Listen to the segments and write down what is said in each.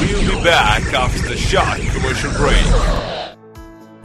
We'll be back after the short commercial break.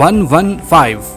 115,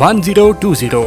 1020,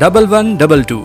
1122,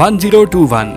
1021।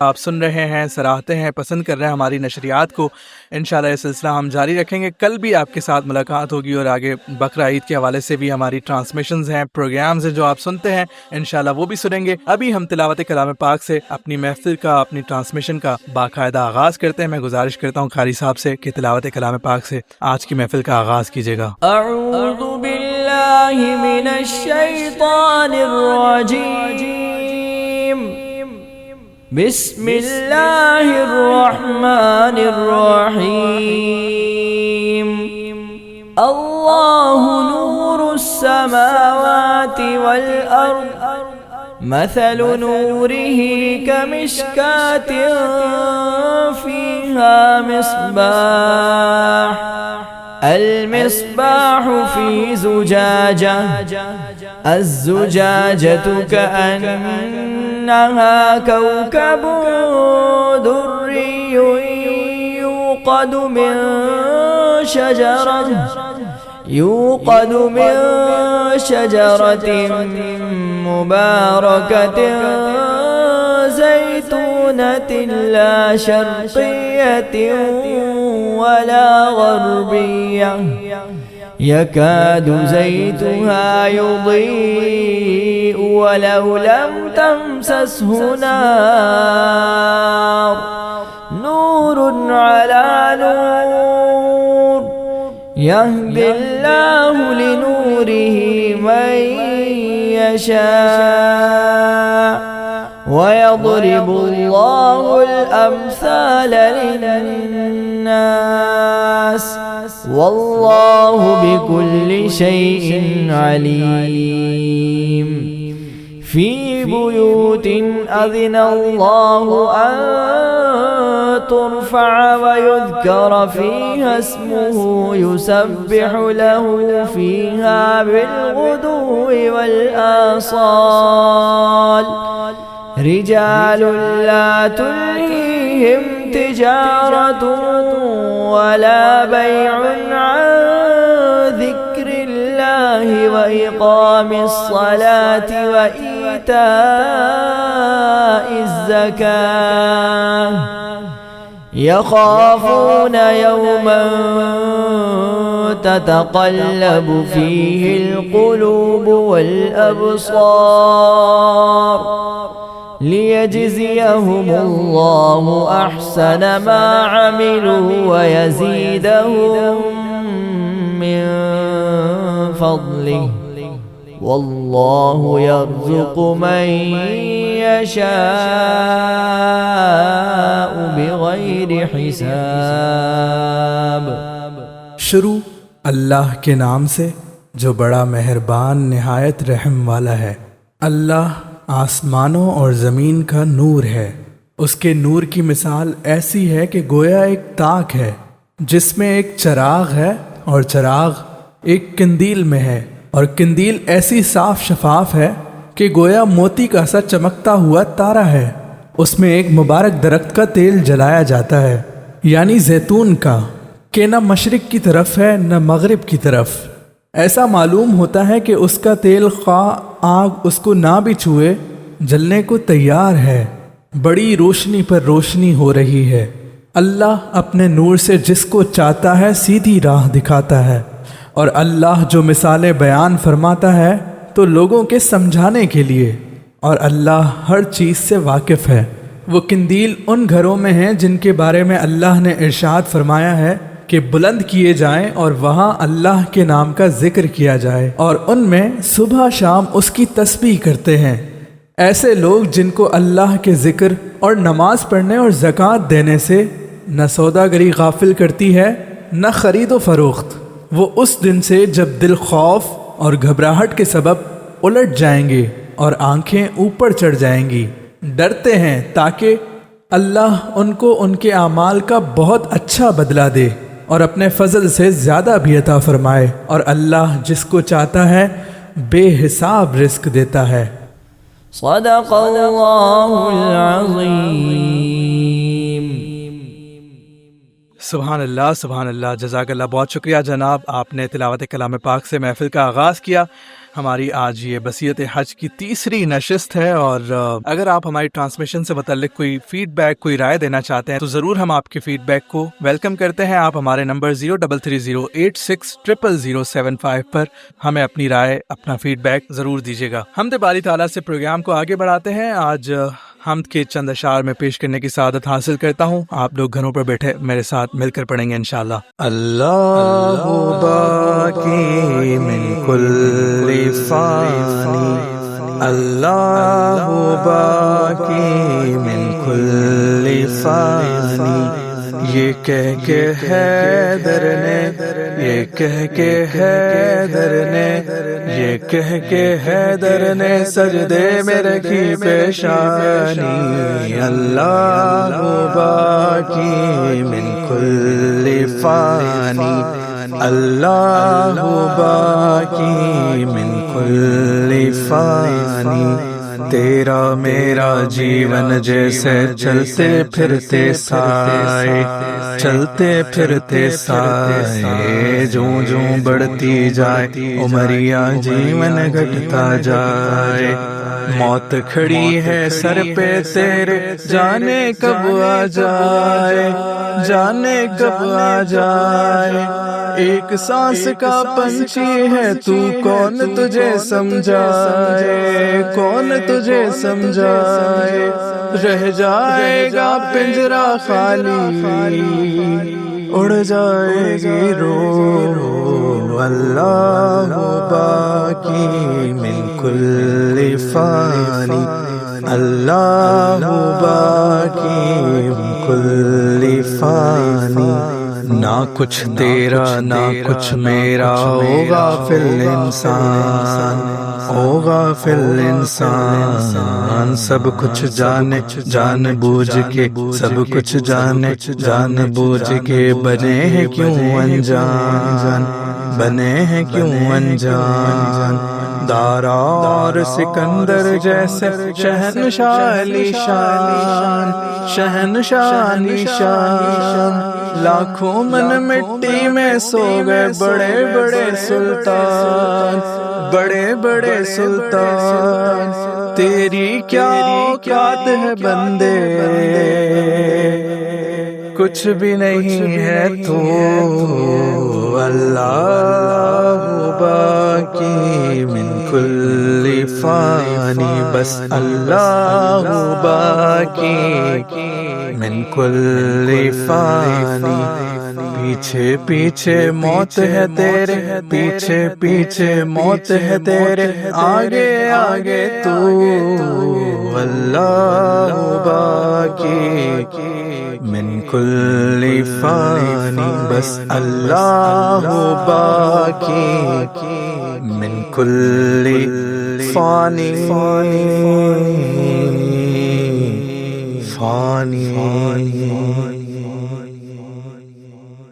آپ سن رہے ہیں, سراہتے ہیں, پسند کر رہے ہیں ہماری نشریات کو. انشاءاللہ یہ سلسلہ ہم جاری رکھیں گے. کل بھی آپ کے ساتھ ملاقات ہوگی اور آگے بقرہ عید کے حوالے سے بھی ہماری ٹرانسمیشنز ہیں, پروگرامز ہیں جو آپ سنتے ہیں, انشاءاللہ وہ بھی سنیں گے. ابھی ہم تلاوت کلام پاک سے اپنی محفل کا, اپنی ٹرانسمیشن کا باقاعدہ آغاز کرتے ہیں. میں گزارش کرتا ہوں قاری صاحب سے کہ تلاوت کلام پاک سے آج کی محفل کا آغاز کیجیے گا. اعوذ باللہ من الشیطان الرجیم. بسم اللہ الرحمن الرحیم. اللہ نور السماوات والارض مثل نوره كمشكاة فيها مصباح. المصباح في زجاجة. الزجاجة كأنها كوكب دري يوقد من شجرة مباركة زيتونة لا شرقية ولا غربية يكاد زيتها يضيء ولو لم تمسسه نار. نور على نور يهدي الله لنوره من يشاء ويضرب الله الأمثال للناس والله بكل شيء عليم. في بيوت أذن الله أن ترفع ويذكر فيها اسمه يسبح له فيها بالغدو والآصال. رجال لا تلهيهم تجارة ولا بيع عن ذكر الله وإقام الصلاة وإيتاء الزكاة يخافون يوما تتقلب فيه القلوب والأبصار. ليجزيهم الله أحسن ما عملوا ويزيدهم من فضله والله يرزق من يشاء بغير حساب. شروع اللہ کے نام سے جو بڑا مہربان نہایت رحم والا ہے. اللہ آسمانوں اور زمین کا نور ہے. اس کے نور کی مثال ایسی ہے کہ گویا ایک تاک ہے جس میں ایک چراغ ہے اور چراغ ایک قندیل میں ہے اور قندیل ایسی صاف شفاف ہے کہ گویا موتی کا سا چمکتا ہوا تارا ہے. اس میں ایک مبارک درخت کا تیل جلایا جاتا ہے یعنی زیتون کا, کہ نہ مشرق کی طرف ہے نہ مغرب کی طرف. ایسا معلوم ہوتا ہے کہ اس کا تیل خواہ آگ اس کو نہ بھی چھوئے جلنے کو تیار ہے. بڑی روشنی پر روشنی ہو رہی ہے. اللہ اپنے نور سے جس کو چاہتا ہے سیدھی راہ دکھاتا ہے اور اللہ جو مثالیں بیان فرماتا ہے تو لوگوں کے سمجھانے کے لیے, اور اللہ ہر چیز سے واقف ہے. وہ قندیل ان گھروں میں ہیں جن کے بارے میں اللہ نے ارشاد فرمایا ہے کہ بلند کیے جائیں اور وہاں اللہ کے نام کا ذکر کیا جائے اور ان میں صبح شام اس کی تسبیح کرتے ہیں. ایسے لوگ جن کو اللہ کے ذکر اور نماز پڑھنے اور زکوٰۃ دینے سے نہ سوداگری غافل کرتی ہے نہ خرید و فروخت. وہ اس دن سے جب دل خوف اور گھبراہٹ کے سبب الٹ جائیں گے اور آنکھیں اوپر چڑھ جائیں گی, ڈرتے ہیں تاکہ اللہ ان کو ان کے اعمال کا بہت اچھا بدلہ دے اور اپنے فضل سے زیادہ بھی عطا فرمائے, اور اللہ جس کو چاہتا ہے بے حساب رزق دیتا ہے. صدق اللہ العظیم. سبحان اللہ جزاک اللہ. بہت شکریہ جناب, آپ نے تلاوت کلام پاک سے محفل کا آغاز کیا. ہماری آج یہ بصیرت حج کی تیسری نشست ہے, اور اگر آپ ہماری ٹرانسمیشن سے متعلق کوئی فیڈ بیک, کوئی رائے دینا چاہتے ہیں تو ضرور ہم آپ کے فیڈ بیک کو ویلکم کرتے ہیں. آپ ہمارے نمبر 0330860075 پر ہمیں اپنی رائے, اپنا فیڈ بیک ضرور دیجیے گا. حمد باری تعالیٰ سے پروگرام کو آگے بڑھاتے ہیں. آج حمد کے چند اشعار میں پیش کرنے کی سعادت حاصل کرتا ہوں. آپ لوگ گھروں پر بیٹھے میرے ساتھ مل کر پڑھیں گے انشاءاللہ. اللہ باقی من کل فانی, اللہ باقی من کل فانی. یہ کہہ کے حیدر نے, یہ کہہ کے حیدر نے, یہ کہہ کے حیدر نے سجدے میں رکھی پیشانی. اللہ باقی من کل فانی, اللہ باقی من کل فانی. تیرا میرا جیون جیسے چلتے پھرتے سائے, چلتے پھرتے سائے. جوں جوں بڑھتی جائے عمریہ جیون گھٹتا جائے. موت کھڑی ہے سر پہ تیرے, جانے کب آ جائے, جانے کب آ جائے. ایک سانس کا پنچھی ہے تو, کون تجھے سمجھائے, کون تجھے سمجھائے. رہ جائے گا پنجرا خالی, اڑ جائے گی روح. اللہ باقی من کل فانی, اللہ باقی من کل فانی. نہ کچھ تیرا نہ کچھ میرا, او غافل انسان, او غافل انسان. سب کچھ جانے جان بوجھ کے, سب کچھ جانے جان بوجھ کے. بنے ہیں کیوں انجان, بنے ہیں کیوں انجان. دارا اور سکندر جیسے شہنشاہ علی شان, شہنشاہ علی شان. لاکھوں من مٹی میں سو گئے بڑے بڑے سلطان, بڑے بڑے سلطان. تیری کیا اوقات ہے بندے, کچھ بھی نہیں ہے تو. اللہ باقی من کل فانی, بس اللہ باقی من کل فانی. پیچھے پیچھے موت ہے تیرے, پیچھے پیچھے موت ہے تیرے, آگے آگے تو. اللہ باقی من کل فانی, بس اللہ باقی من کل فانی.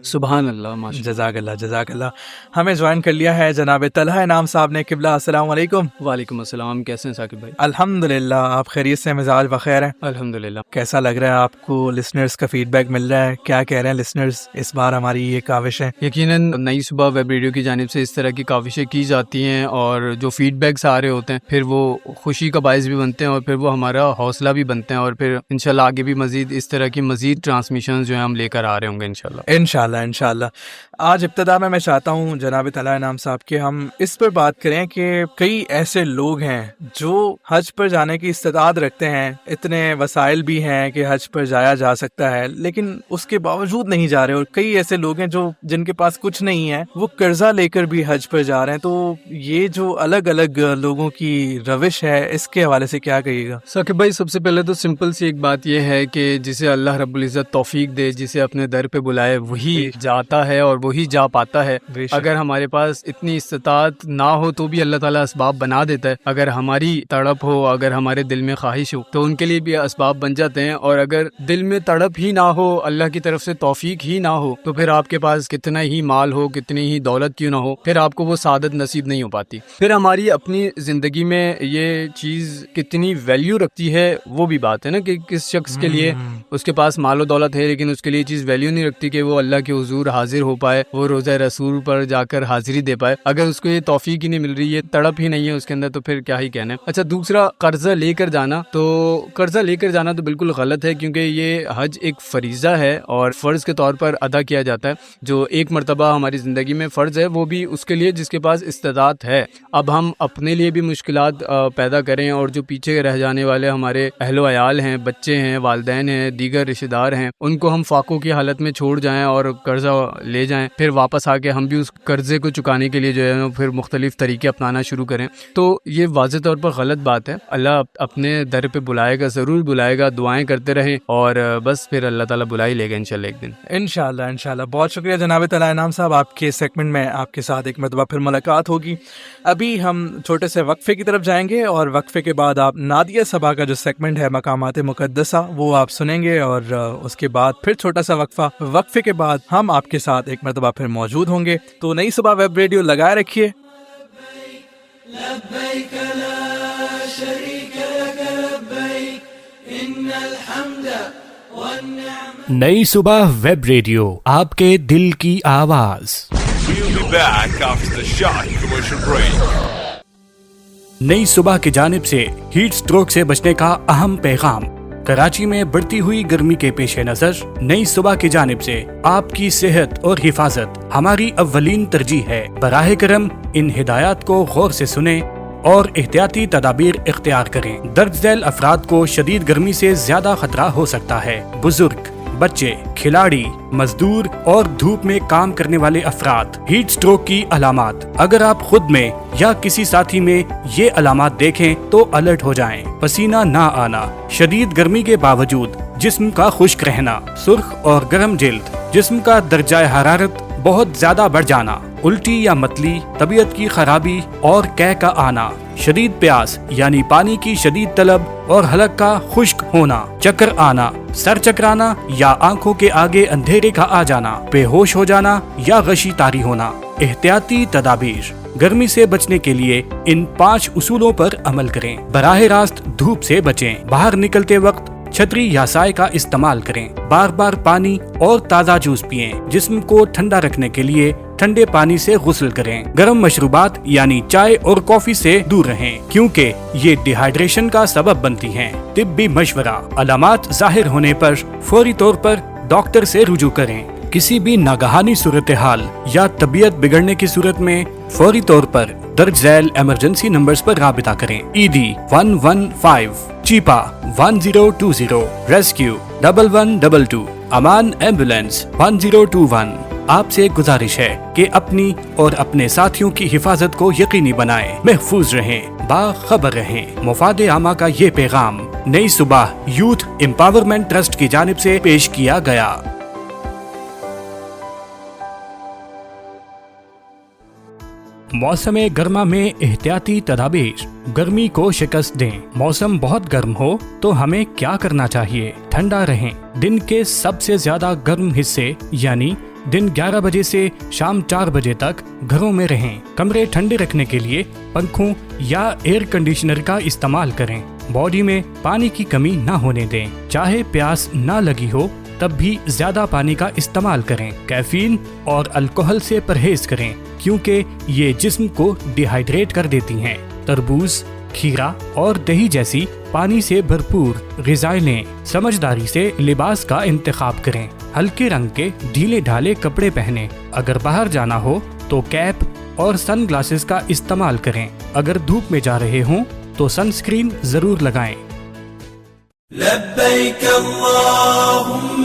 سبحان اللہ, ماشاء جزاک اللہ جزاک اللہ. ہمیں جوائن کر لیا ہے جناب طلحہ انعام صاحب نے. قبلہ السلام علیکم. وعلیکم السلام. کیسے ہیں ثاقب بھائی؟ الحمدللہ, آپ خیریت سے, مزاج بخیر ہیں؟ الحمدللہ. کیسا لگ رہا ہے آپ کو؟ لسنرز کا فیڈ بیک مل رہا ہے, کیا کہہ رہے ہیں لسنرز اس بار ہماری یہ کاوش ہے؟ یقیناً نئی صبح ویب ریڈیو کی جانب سے اس طرح کی کاوشیں کی جاتی ہیں, اور جو فیڈ بیکس آ رہے ہوتے ہیں پھر وہ خوشی کا باعث بھی بنتے ہیں, اور پھر وہ ہمارا حوصلہ بھی بنتے ہیں, اور پھر انشاءاللہ آگے بھی مزید اس طرح کی مزید ٹرانسمیشنز جو ہیں ہم لے کر آ رہے ہوں گے انشاءاللہ. انشاءاللہ. آج ابتدا میں چاہتا ہوں جناب طلحہ انعام صاحب کہ ہم اس پر بات کریں کہ کئی ایسے لوگ ہیں جو حج پر جانے کی استطاعت رکھتے ہیں, اتنے وسائل بھی ہیں کہ حج پر جایا جا سکتا ہے, لیکن اس کے باوجود نہیں جا رہے. اور کئی ایسے لوگ ہیں جو جن کے پاس کچھ نہیں ہے, وہ قرضہ لے کر بھی حج پر جا رہے ہیں. تو یہ جو الگ الگ لوگوں کی روش ہے, اس کے حوالے سے کیا کہیے گا؟ ثاقب بھائی, سب سے پہلے تو سمپل سی ایک بات یہ ہے کہ جسے اللہ رب العزت توفیق دے, جسے اپنے در پہ بلائے, وہی وہی جاتا ہے اور وہی جا پاتا ہے. بے شک. اگر ہمارے پاس اتنی استطاعت نہ ہو تو بھی اللہ تعالیٰ اسباب بنا دیتا ہے. اگر ہماری تڑپ ہو, اگر ہمارے دل میں خواہش ہو تو ان کے لیے بھی اسباب بن جاتے ہیں. اور اگر دل میں تڑپ ہی نہ ہو, اللہ کی طرف سے توفیق ہی نہ ہو, تو پھر آپ کے پاس کتنا ہی مال ہو, کتنی ہی دولت کیوں نہ ہو, پھر آپ کو وہ سعادت نصیب نہیں ہو پاتی. پھر ہماری اپنی زندگی میں یہ چیز کتنی ویلیو رکھتی ہے وہ بھی بات ہے نا, کہ کس شخص کے لیے اس کے پاس مال و دولت ہے لیکن اس کے لیے چیز ویلیو نہیں رکھتی کہ وہ اللہ کے حضور حاضر ہو پائے, وہ روزہ رسول پر جا کر حاضری دے پائے. اگر اس کو یہ توفیق ہی نہیں مل رہی, یہ تڑپ ہی نہیں ہے اس کے اندر, تو پھر کیا ہی کہنا ہے. اچھا, دوسرا قرضہ لے کر جانا. تو قرضہ لے کر جانا تو بالکل غلط ہے, کیونکہ یہ حج ایک فریضہ ہے اور فرض کے طور پر ادا کیا جاتا ہے. جو ایک مرتبہ ہماری زندگی میں فرض ہے وہ بھی اس کے لیے جس کے پاس استطاعت ہے. اب ہم اپنے لیے بھی مشکلات پیدا کریں اور جو پیچھے رہ جانے والے ہمارے اہل و عیال ہیں, بچے ہیں, والدین ہیں, دیگر رشتہ دار ہیں, ان کو ہم فاقوں کی حالت میں چھوڑ جائیں اور قرضہ لے جائیں, پھر واپس آ کے ہم بھی اس قرضے کو چکانے کے لیے جو ہے پھر مختلف طریقے اپنانا شروع کریں, تو یہ واضح طور پر غلط بات ہے. اللہ اپنے در پہ بلائے گا, ضرور بلائے گا. دعائیں کرتے رہیں اور بس پھر اللہ تعالیٰ بلا ہی لے گا انشاءاللہ ایک دن. انشاءاللہ. بہت شکریہ جناب طلحہ انعام صاحب, آپ کے سیگمنٹ میں آپ کے ساتھ ایک مرتبہ پھر ملاقات ہوگی. ابھی ہم چھوٹے سے وقفے کی طرف جائیں گے اور وقفے کے بعد آپ نادیہ صبا کا جو سیگمنٹ ہے مقامات مقدسہ وہ آپ سنیں گے, اور اس کے بعد پھر چھوٹا سا وقفے کے بعد ہم آپ کے ساتھ ایک مرتبہ پھر موجود ہوں گے. تو نئی صبح ویب ریڈیو لگائے رکھیے. نئی صبح ویب ریڈیو, آپ کے دل کی آواز. We'll be back after the short commercial break. نئی صبح کی جانب سے ہیٹ سٹروک سے بچنے کا اہم پیغام. کراچی میں بڑھتی ہوئی گرمی کے پیش نظر نئی صبح کی جانب سے آپ کی صحت اور حفاظت ہماری اولین ترجیح ہے. براہ کرم ان ہدایات کو غور سے سنیں اور احتیاطی تدابیر اختیار کریں. درج ذیل افراد کو شدید گرمی سے زیادہ خطرہ ہو سکتا ہے. بزرگ, بچے, کھلاڑی, مزدور اور دھوپ میں کام کرنے والے افراد. ہیٹ سٹروک کی علامات. اگر آپ خود میں یا کسی ساتھی میں یہ علامات دیکھیں تو الرٹ ہو جائیں. پسینہ نہ آنا, شدید گرمی کے باوجود جسم کا خشک رہنا, سرخ اور گرم جلد, جسم کا درجہ حرارت بہت زیادہ بڑھ جانا, الٹی یا متلی, طبیعت کی خرابی اور قے کا آنا, شدید پیاس یعنی پانی کی شدید طلب اور حلق کا خشک ہونا, چکر آنا, سر چکرانا یا آنکھوں کے آگے اندھیرے کا آ جانا, بے ہوش ہو جانا یا غشی طاری ہونا. احتیاطی تدابیر. گرمی سے بچنے کے لیے ان 5 اصولوں پر عمل کریں. براہ راست دھوپ سے بچیں. باہر نکلتے وقت چھتری یا سائے کا استعمال کریں. بار بار پانی اور تازہ جوس پئیں. جسم کو ٹھنڈا رکھنے کے لیے ٹھنڈے پانی سے غسل کریں. گرم مشروبات یعنی چائے اور کافی سے دور رہیں کیونکہ یہ ڈی ہائیڈریشن کا سبب بنتی ہیں. طبی مشورہ. علامات ظاہر ہونے پر فوری طور پر ڈاکٹر سے رجوع کریں. کسی بھی ناگہانی صورتحال یا طبیعت بگڑنے کی صورت میں فوری طور پر درج ذیل ایمرجنسی نمبرز پر رابطہ کریں. ایڈی 115, چیپا 1020, ریسکیو 1122, امان ایمبولینس 1021. آپ سے گزارش ہے کہ اپنی اور اپنے ساتھیوں کی حفاظت کو یقینی بنائیں. محفوظ رہیں, باخبر رہیں. مفاد عامہ کا یہ پیغام نئی صبح یوتھ امپاورمنٹ ٹرسٹ کی جانب سے پیش کیا گیا. موسم گرما میں احتیاطی تدابیر. گرمی کو شکست دیں. موسم بہت گرم ہو تو ہمیں کیا کرنا چاہیے؟ ٹھنڈا رہیں. دن کے سب سے زیادہ گرم حصے یعنی دن 11 بجے سے شام 4 بجے تک گھروں میں رہیں. کمرے ٹھنڈے رکھنے کے لیے پنکھوں یا ایئر کنڈیشنر کا استعمال کریں. باڈی میں پانی کی کمی نہ ہونے دیں. چاہے پیاس نہ لگی ہو تب بھی زیادہ پانی کا استعمال کریں. کیفین اور الکوہل سے پرہیز کریں کیونکہ یہ جسم کو ڈی ہائیڈریٹ کر دیتی ہیں. تربوز، کھیرا اور دہی جیسی پانی سے بھرپور غذائیں لیں. سمجھداری سے لباس کا انتخاب کریں. ہلکے رنگ کے ڈھیلے ڈھالے کپڑے پہنیں. اگر باہر جانا ہو تو کیپ اور سن گلاسز کا استعمال کریں. اگر دھوپ میں جا رہے ہوں تو سن اسکرین ضرور لگائیں. لبیک اللہم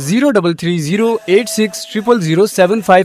0330860075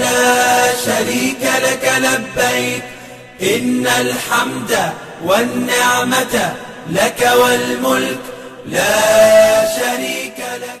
لا شريك لك لبيك إن الحمد والنعمة لك والملك لا شريك لك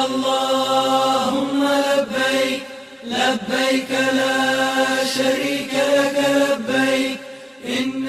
اللهم لبيك لبيك لا شريك لك لبيك إن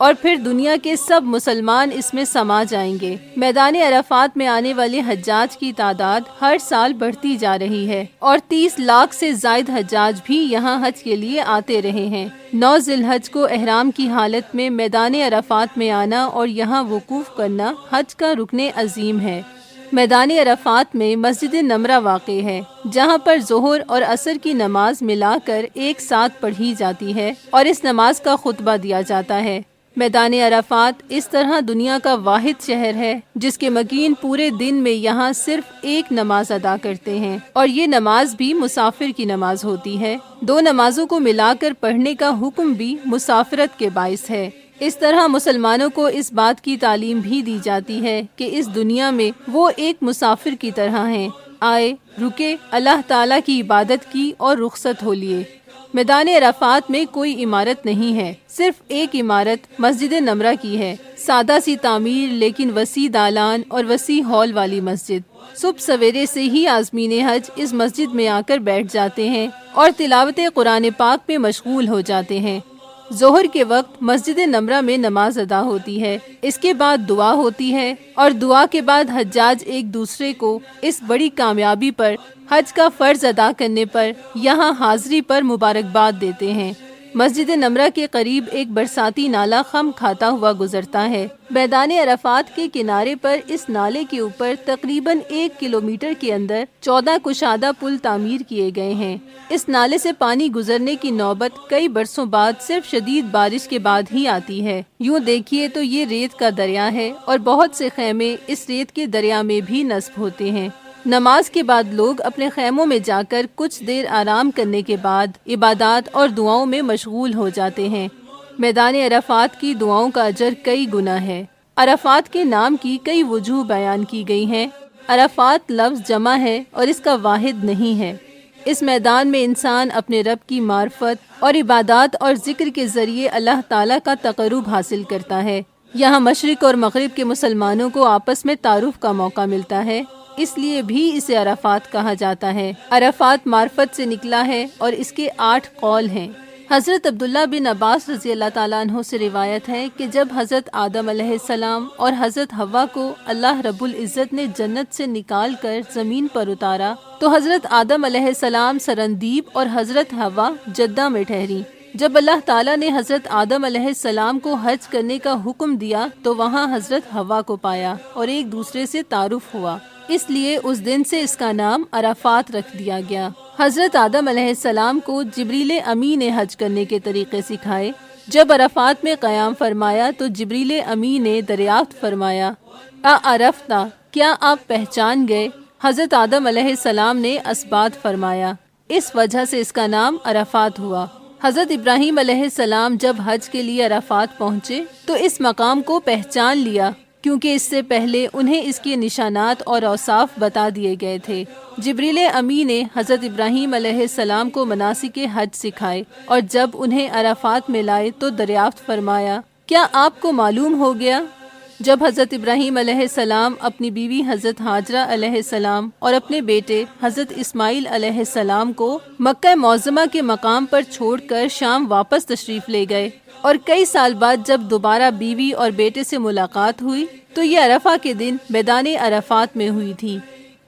اور پھر دنیا کے سب مسلمان اس میں سما جائیں گے۔ میدان عرفات میں آنے والے حجاج کی تعداد ہر سال بڑھتی جا رہی ہے اور 30 لاکھ سے زائد حجاج بھی یہاں حج کے لیے آتے رہے ہیں۔ 9 ذی الحج کو احرام کی حالت میں میدان عرفات میں آنا اور یہاں وقوف کرنا حج کا رکن عظیم ہے۔ میدان عرفات میں مسجد نمرہ واقع ہے، جہاں پر ظہر اور عصر کی نماز ملا کر ایک ساتھ پڑھی جاتی ہے اور اس نماز کا خطبہ دیا جاتا ہے۔ میدان عرفات اس طرح دنیا کا واحد شہر ہے جس کے مکین پورے دن میں یہاں صرف ایک نماز ادا کرتے ہیں، اور یہ نماز بھی مسافر کی نماز ہوتی ہے۔ 2 نمازوں کو ملا کر پڑھنے کا حکم بھی مسافرت کے باعث ہے۔ اس طرح مسلمانوں کو اس بات کی تعلیم بھی دی جاتی ہے کہ اس دنیا میں وہ ایک مسافر کی طرح ہیں، آئے، رکے، اللہ تعالیٰ کی عبادت کی اور رخصت ہو لیے۔ میدان عرفات میں کوئی عمارت نہیں ہے، صرف ایک عمارت مسجد نمرہ کی ہے، سادہ سی تعمیر لیکن وسیع دالان اور وسیع ہال والی مسجد۔ صبح سویرے سے ہی عازمین حج اس مسجد میں آ کر بیٹھ جاتے ہیں اور تلاوت قرآن پاک میں مشغول ہو جاتے ہیں۔ ظہر کے وقت مسجد نمرہ میں نماز ادا ہوتی ہے، اس کے بعد دعا ہوتی ہے اور دعا کے بعد حجاج ایک دوسرے کو اس بڑی کامیابی پر، حج کا فرض ادا کرنے پر، یہاں حاضری پر مبارکباد دیتے ہیں۔ مسجد نمرہ کے قریب ایک برساتی نالہ خم کھاتا ہوا گزرتا ہے۔ میدان عرفات کے کنارے پر اس نالے کے اوپر تقریباً 1 کلومیٹر کے اندر 14 کشادہ پل تعمیر کیے گئے ہیں۔ اس نالے سے پانی گزرنے کی نوبت کئی برسوں بعد صرف شدید بارش کے بعد ہی آتی ہے۔ یوں دیکھیے تو یہ ریت کا دریا ہے اور بہت سے خیمے اس ریت کے دریا میں بھی نصب ہوتے ہیں۔ نماز کے بعد لوگ اپنے خیموں میں جا کر کچھ دیر آرام کرنے کے بعد عبادات اور دعاؤں میں مشغول ہو جاتے ہیں۔ میدان عرفات کی دعاؤں کا اجر کئی گنا ہے۔ عرفات کے نام کی کئی وجوہ بیان کی گئی ہیں۔ عرفات لفظ جمع ہے اور اس کا واحد نہیں ہے۔ اس میدان میں انسان اپنے رب کی معرفت اور عبادات اور ذکر کے ذریعے اللہ تعالیٰ کا تقرب حاصل کرتا ہے۔ یہاں مشرق اور مغرب کے مسلمانوں کو آپس میں تعارف کا موقع ملتا ہے، اس لیے بھی اسے عرفات کہا جاتا ہے۔ عرفات معرفت سے نکلا ہے اور اس کے 8 قول ہیں۔ حضرت عبداللہ بن عباس رضی اللہ تعالیٰ عنہ سے روایت ہے کہ جب حضرت آدم علیہ السلام اور حضرت حوا کو اللہ رب العزت نے جنت سے نکال کر زمین پر اتارا تو حضرت آدم علیہ السلام سرندیب اور حضرت حوا جدہ میں ٹھہری۔ جب اللہ تعالیٰ نے حضرت آدم علیہ السلام کو حج کرنے کا حکم دیا تو وہاں حضرت حوا کو پایا اور ایک دوسرے سے تعارف ہوا، اس لیے اس دن سے اس کا نام عرفات رکھ دیا گیا۔ حضرت آدم علیہ السلام کو جبریل امی نے حج کرنے کے طریقے سکھائے۔ جب عرفات میں قیام فرمایا تو جبریل امی نے دریافت فرمایا، اعرفتا، کیا آپ پہچان گئے؟ حضرت آدم علیہ السلام نے اسبات فرمایا، اس وجہ سے اس کا نام عرفات ہوا۔ حضرت ابراہیم علیہ السلام جب حج کے لیے عرفات پہنچے تو اس مقام کو پہچان لیا، کیونکہ اس سے پہلے انہیں اس کے نشانات اور اوصاف بتا دیے گئے تھے۔ جبریل امی نے حضرت ابراہیم علیہ السلام کو مناسک حج سکھائے اور جب انہیں عرفات میں لائے تو دریافت فرمایا، کیا آپ کو معلوم ہو گیا؟ جب حضرت ابراہیم علیہ السلام اپنی بیوی حضرت ہاجرہ علیہ السلام اور اپنے بیٹے حضرت اسماعیل علیہ السلام کو مکہ معظمہ کے مقام پر چھوڑ کر شام واپس تشریف لے گئے اور کئی سال بعد جب دوبارہ بیوی اور بیٹے سے ملاقات ہوئی تو یہ عرفہ کے دن میدان عرفات میں ہوئی تھی۔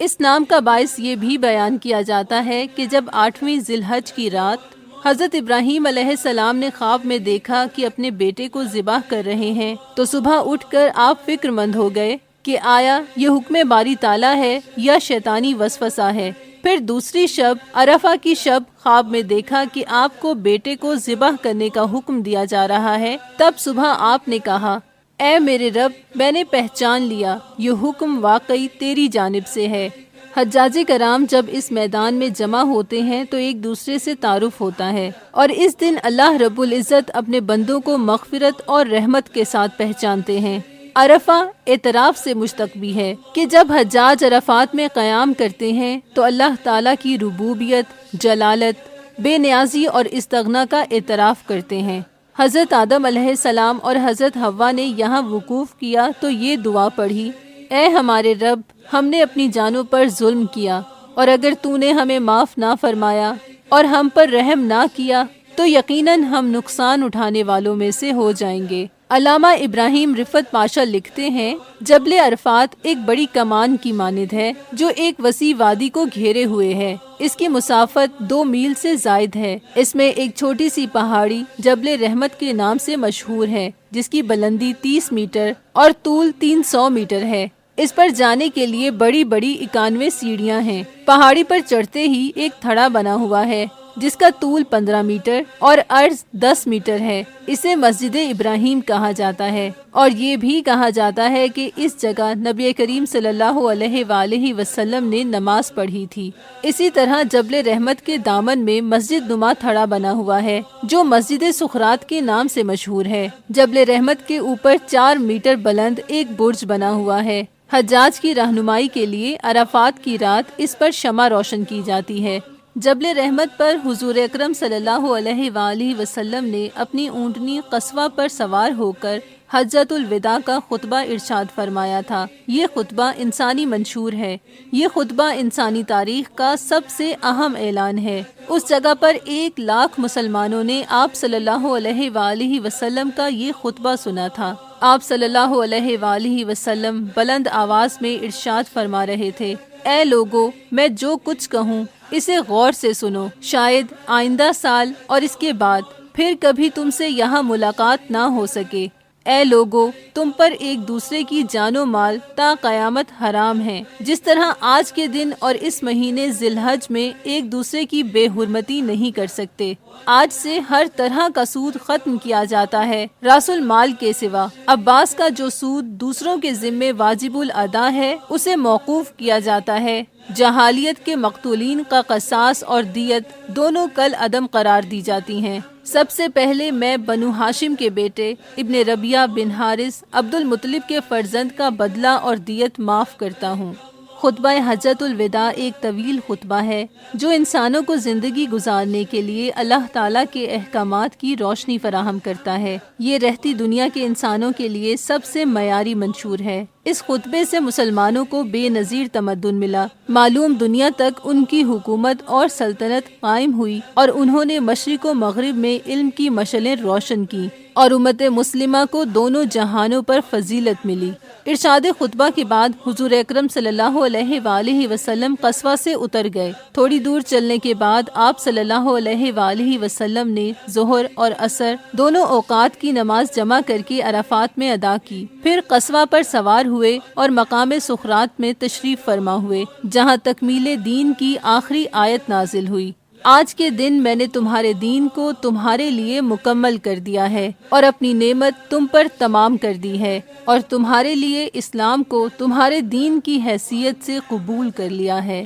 اس نام کا باعث یہ بھی بیان کیا جاتا ہے کہ جب 8ویں ذی الحج کی رات حضرت ابراہیم علیہ السلام نے خواب میں دیکھا کہ اپنے بیٹے کو ذبح کر رہے ہیں تو صبح اٹھ کر آپ فکر مند ہو گئے کہ آیا یہ حکم باری تعالیٰ ہے یا شیطانی وسوسہ ہے۔ پھر دوسری شب عرفہ کی شب خواب میں دیکھا کہ آپ کو بیٹے کو ذبح کرنے کا حکم دیا جا رہا ہے۔ تب صبح آپ نے کہا، اے میرے رب، میں نے پہچان لیا، یہ حکم واقعی تیری جانب سے ہے۔ حجاج کرام جب اس میدان میں جمع ہوتے ہیں تو ایک دوسرے سے تعارف ہوتا ہے اور اس دن اللہ رب العزت اپنے بندوں کو مغفرت اور رحمت کے ساتھ پہچانتے ہیں۔ عرفہ اعتراف سے مشتق بھی ہے کہ جب حجاج عرفات میں قیام کرتے ہیں تو اللہ تعالیٰ کی ربوبیت، جلالت، بے نیازی اور استغنا کا اعتراف کرتے ہیں۔ حضرت آدم علیہ السلام اور حضرت حوا نے یہاں وقوف کیا تو یہ دعا پڑھی، اے ہمارے رب، ہم نے اپنی جانوں پر ظلم کیا اور اگر تو نے ہمیں معاف نہ فرمایا اور ہم پر رحم نہ کیا تو یقیناً ہم نقصان اٹھانے والوں میں سے ہو جائیں گے۔ علامہ ابراہیم رفت پاشا لکھتے ہیں جبل عرفات ایک بڑی کمان کی مانند ہے جو ایک وسیع وادی کو گھیرے ہوئے ہے۔ اس کی مسافت 2 میل سے زائد ہے۔ اس میں ایک چھوٹی سی پہاڑی جبل رحمت کے نام سے مشہور ہے جس کی بلندی 30 میٹر اور طول 300 میٹر ہے۔ اس پر جانے کے لیے بڑی بڑی 91 سیڑھیاں ہیں۔ پہاڑی پر چڑھتے ہی ایک تھڑا بنا ہوا ہے جس کا طول 15 میٹر اور عرض 10 میٹر ہے۔ اسے مسجد ابراہیم کہا جاتا ہے، اور یہ بھی کہا جاتا ہے کہ اس جگہ نبی کریم صلی اللہ علیہ وآلہ وسلم نے نماز پڑھی تھی۔ اسی طرح جبل رحمت کے دامن میں مسجد نما تھڑا بنا ہوا ہے جو مسجد سخرات کے نام سے مشہور ہے۔ جبل رحمت کے اوپر 4 میٹر بلند ایک برج بنا ہوا ہے۔ حجاج کی رہنمائی کے لیے عرفات کی رات اس پر شمع روشن کی جاتی ہے۔ جبل رحمت پر حضور اکرم صلی اللہ علیہ وآلہ وسلم نے اپنی اونٹنی قصوہ پر سوار ہو کر حجۃ الوداع کا خطبہ ارشاد فرمایا تھا۔ یہ خطبہ انسانی منشور ہے۔ یہ خطبہ انسانی تاریخ کا سب سے اہم اعلان ہے۔ اس جگہ پر 1,00,000 مسلمانوں نے آپ صلی اللہ علیہ وآلہ وسلم کا یہ خطبہ سنا تھا۔ آپ صلی اللہ علیہ وآلہ وسلم بلند آواز میں ارشاد فرما رہے تھے، اے لوگو، میں جو کچھ کہوں اسے غور سے سنو، شاید آئندہ سال اور اس کے بعد پھر کبھی تم سے یہاں ملاقات نہ ہو سکے۔ اے لوگو، تم پر ایک دوسرے کی جان و مال تا قیامت حرام ہے، جس طرح آج کے دن اور اس مہینے ذی الحج میں ایک دوسرے کی بے حرمتی نہیں کر سکتے۔ آج سے ہر طرح کا سود ختم کیا جاتا ہے راس المال کے سوا۔ عباس کا جو سود دوسروں کے ذمے واجب الادا ہے اسے موقوف کیا جاتا ہے۔ جہالیت کے مقتولین کا قصاص اور دیت دونوں کل عدم قرار دی جاتی ہیں۔ سب سے پہلے میں بنو ہاشم کے بیٹے ابن ربیعہ بن حارث عبد المطلب کے فرزند کا بدلہ اور دیت معاف کرتا ہوں۔ خطبہ حجۃ الوداع ایک طویل خطبہ ہے جو انسانوں کو زندگی گزارنے کے لیے اللہ تعالیٰ کے احکامات کی روشنی فراہم کرتا ہے۔ یہ رہتی دنیا کے انسانوں کے لیے سب سے معیاری منشور ہے۔ اس خطبے سے مسلمانوں کو بے نظیر تمدن ملا۔ معلوم دنیا تک ان کی حکومت اور سلطنت قائم ہوئی اور انہوں نے مشرق و مغرب میں علم کی مشعلیں روشن کی اور امت مسلمہ کو دونوں جہانوں پر فضیلت ملی۔ ارشاد خطبہ کے بعد حضور اکرم صلی اللہ علیہ وآلہ وسلم قصوہ سے اتر گئے۔ تھوڑی دور چلنے کے بعد آپ صلی اللہ علیہ وآلہ وسلم نے ظہر اور عصر دونوں اوقات کی نماز جمع کر کے عرفات میں ادا کی، پھر قصوہ پر سوار ہوئے اور مقام سخرات میں تشریف فرما ہوئے جہاں تکمیل دین کی آخری آیت نازل ہوئی۔ آج کے دن میں نے تمہارے دین کو تمہارے لیے مکمل کر دیا ہے اور اپنی نعمت تم پر تمام کر دی ہے، اور تمہارے لیے اسلام کو تمہارے دین کی حیثیت سے قبول کر لیا ہے۔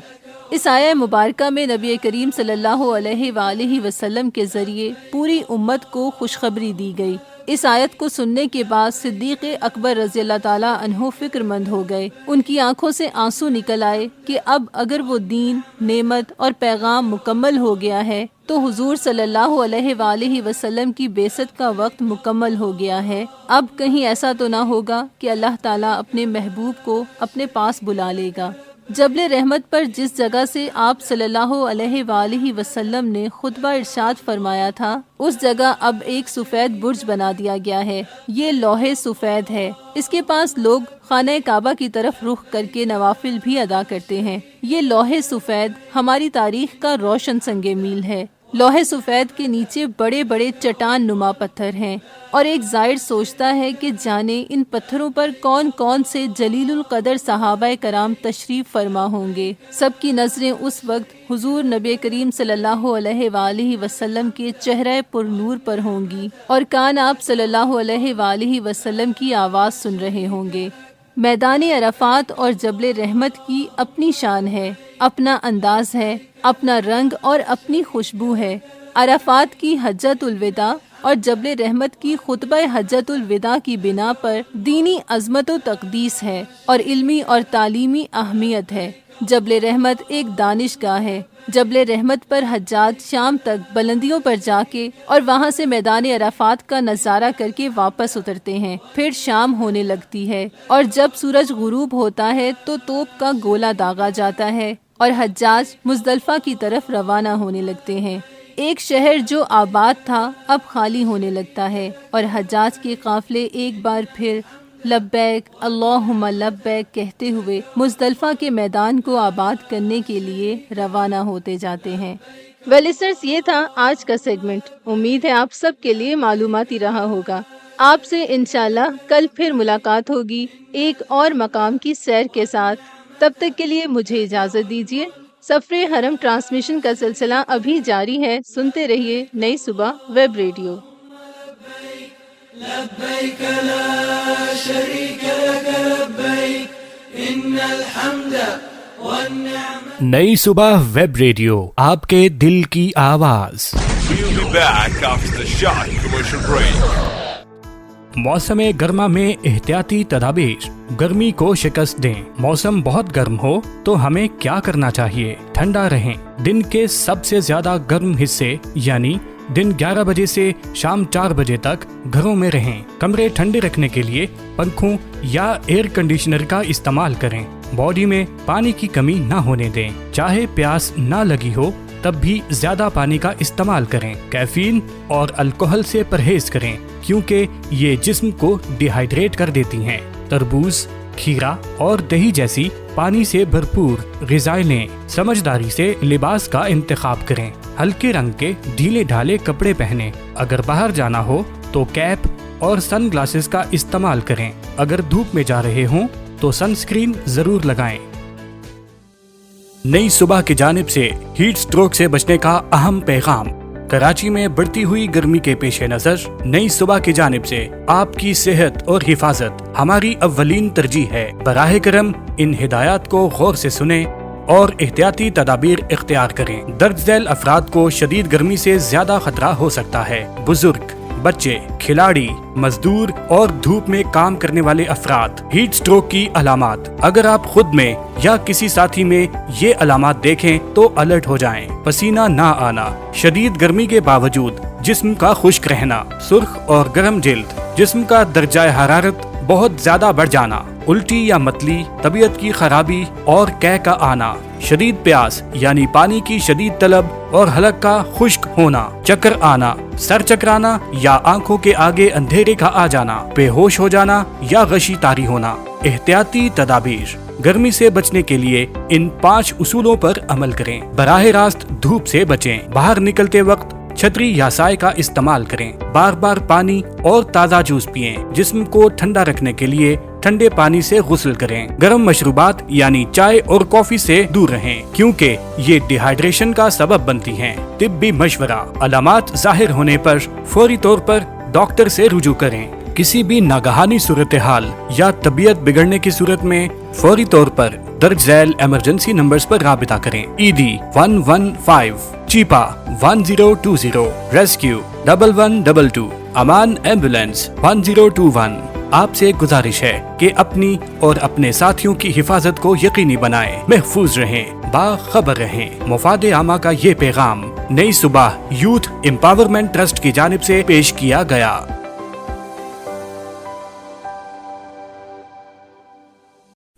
اس آیہ مبارکہ میں نبی کریم صلی اللہ علیہ وآلہ وسلم کے ذریعے پوری امت کو خوشخبری دی گئی۔ اس آیت کو سننے کے بعد صدیق اکبر رضی اللہ تعالیٰ عنہ فکر مند ہو گئے۔ ان کی آنکھوں سے آنسو نکل آئے کہ اب اگر وہ دین، نعمت اور پیغام مکمل ہو گیا ہے تو حضور صلی اللہ علیہ وآلہ وسلم کی بعثت کا وقت مکمل ہو گیا ہے۔ اب کہیں ایسا تو نہ ہوگا کہ اللہ تعالیٰ اپنے محبوب کو اپنے پاس بلا لے گا۔ جبل رحمت پر جس جگہ سے آپ صلی اللہ علیہ وآلہ وسلم نے خطبہ ارشاد فرمایا تھا اس جگہ اب ایک سفید برج بنا دیا گیا ہے۔ یہ لوح سفید ہے۔ اس کے پاس لوگ خانہ کعبہ کی طرف رخ کر کے نوافل بھی ادا کرتے ہیں۔ یہ لوح سفید ہماری تاریخ کا روشن سنگ میل ہے۔ لوح سفید کے نیچے بڑے بڑے چٹان نما پتھر ہیں، اور ایک زائر سوچتا ہے کہ جانے ان پتھروں پر کون کون سے جلیل القدر صحابہ کرام تشریف فرما ہوں گے۔ سب کی نظریں اس وقت حضور نبی کریم صلی اللہ علیہ وآلہ وسلم کے چہرہ پر نور پر ہوں گی، اور کان آپ صلی اللہ علیہ وآلہ وسلم کی آواز سن رہے ہوں گے۔ میدان عرفات اور جبل رحمت کی اپنی شان ہے، اپنا انداز ہے، اپنا رنگ اور اپنی خوشبو ہے۔ عرفات کی حجۃ الوداع اور جبل رحمت کی خطبہ حجۃ الوداع کی بنا پر دینی عظمت و تقدیس ہے اور علمی اور تعلیمی اہمیت ہے۔ جبل رحمت ایک دانش گاہ ہے۔ جبل رحمت پر حجاج شام تک بلندیوں پر جا کے اور وہاں سے میدان عرفات کا نظارہ کر کے واپس اترتے ہیں۔ پھر شام ہونے لگتی ہے اور جب سورج غروب ہوتا ہے تو توپ کا گولہ داغا جاتا ہے اور حجاج مزدلفہ کی طرف روانہ ہونے لگتے ہیں۔ ایک شہر جو آباد تھا اب خالی ہونے لگتا ہے اور حجاج کے قافلے ایک بار پھر لبیک اللہم لبیک کہتے ہوئے مزدلفہ کے میدان کو آباد کرنے کے لیے روانہ ہوتے جاتے ہیں۔ لسنرز، یہ تھا آج کا سیگمنٹ۔ امید ہے آپ سب کے لیے معلوماتی رہا ہوگا۔ آپ سے انشاءاللہ کل پھر ملاقات ہوگی ایک اور مقام کی سیر کے ساتھ۔ تب تک کے لیے مجھے اجازت دیجیے۔ سفر حرم ٹرانسمیشن کا سلسلہ ابھی جاری ہے، سنتے رہیے نئی صبح ویب ریڈیو۔ لبيك لا شريك لك لبيك إن الحمد والنعمة نئی صبح ویب ریڈیو، آپ کے دل کی آواز۔ We'll be back after the short commercial break. موسم گرما میں احتیاطی تدابیر، گرمی کو شکست دیں۔ موسم بہت گرم ہو تو ہمیں کیا کرنا چاہیے؟ ٹھنڈا رہیں۔ دن کے سب سے زیادہ گرم حصے یعنی دن 11 بجے سے شام 4 بجے تک گھروں میں رہیں۔ کمرے ٹھنڈے رکھنے کے لیے پنکھوں یا ایئر کنڈیشنر کا استعمال کریں۔ باڈی میں پانی کی کمی نہ ہونے دیں۔ چاہے پیاس نہ لگی ہو تب بھی زیادہ پانی کا استعمال کریں۔ کیفین اور الکوہل سے پرہیز کریں کیونکہ یہ جسم کو ڈی ہائیڈریٹ کر دیتی ہیں۔ تربوز، کھیرا اور دہی جیسی پانی سے بھرپور غذائیں لیں۔ سمجھداری سے لباس کا انتخاب کریں۔ ہلکے رنگ کے ڈھیلے ڈھالے کپڑے پہنیں۔ اگر باہر جانا ہو تو کیپ اور سن گلاسز کا استعمال کریں۔ اگر دھوپ میں جا رہے ہوں تو سن اسکرین ضرور لگائیں۔ نئی صبح کی جانب سے ہیٹ سٹروک سے بچنے کا اہم پیغام۔ کراچی میں بڑھتی ہوئی گرمی کے پیش نظر نئی صبح کی جانب سے آپ کی صحت اور حفاظت ہماری اولین ترجیح ہے۔ براہ کرم ان ہدایات کو غور سے سنیں اور احتیاطی تدابیر اختیار کریں۔ درج ذیل افراد کو شدید گرمی سے زیادہ خطرہ ہو سکتا ہے۔ بزرگ، بچے، کھلاڑی، مزدور اور دھوپ میں کام کرنے والے افراد۔ ہیٹ سٹروک کی علامات۔ اگر آپ خود میں یا کسی ساتھی میں یہ علامات دیکھیں تو الرٹ ہو جائیں۔ پسینہ نہ آنا، شدید گرمی کے باوجود جسم کا خشک رہنا، سرخ اور گرم جلد، جسم کا درجہ حرارت بہت زیادہ بڑھ جانا، الٹی یا متلی، طبیعت کی خرابی اور قے کا آنا، شدید پیاس یعنی پانی کی شدید طلب اور حلق کا خشک ہونا، چکر آنا، سر چکرانا یا آنکھوں کے آگے اندھیرے کا آ جانا، بے ہوش ہو جانا یا غشی طاری ہونا۔ احتیاطی تدابیر۔ گرمی سے بچنے کے لیے ان 5 اصولوں پر عمل کریں۔ براہ راست دھوپ سے بچیں۔ باہر نکلتے وقت چھتری یا سائے کا استعمال کریں۔ بار بار پانی اور تازہ جوس پئیں۔ جسم کو ٹھنڈا رکھنے کے لیے ٹھنڈے پانی سے غسل کریں۔ گرم مشروبات یعنی چائے اور کافی سے دور رہیں کیونکہ یہ ڈی ہائیڈریشن کا سبب بنتی ہیں۔ طبی مشورہ۔ علامات ظاہر ہونے پر فوری طور پر ڈاکٹر سے رجوع کریں۔ کسی بھی ناگہانی صورتحال یا طبیعت بگڑنے کی صورت میں فوری طور پر درج ذیل ایمرجنسی نمبرز پر رابطہ کریں۔ ایدی 115، چیپا 1020، ریسکیو 1122، امان ایمبولینس 1021۔ آپ سے گزارش ہے کہ اپنی اور اپنے ساتھیوں کی حفاظت کو یقینی بنائیں، محفوظ رہیں، باخبر رہیں۔ مفاد عامہ کا یہ پیغام نئی صبح یوتھ امپاورمنٹ ٹرسٹ کی جانب سے پیش کیا گیا۔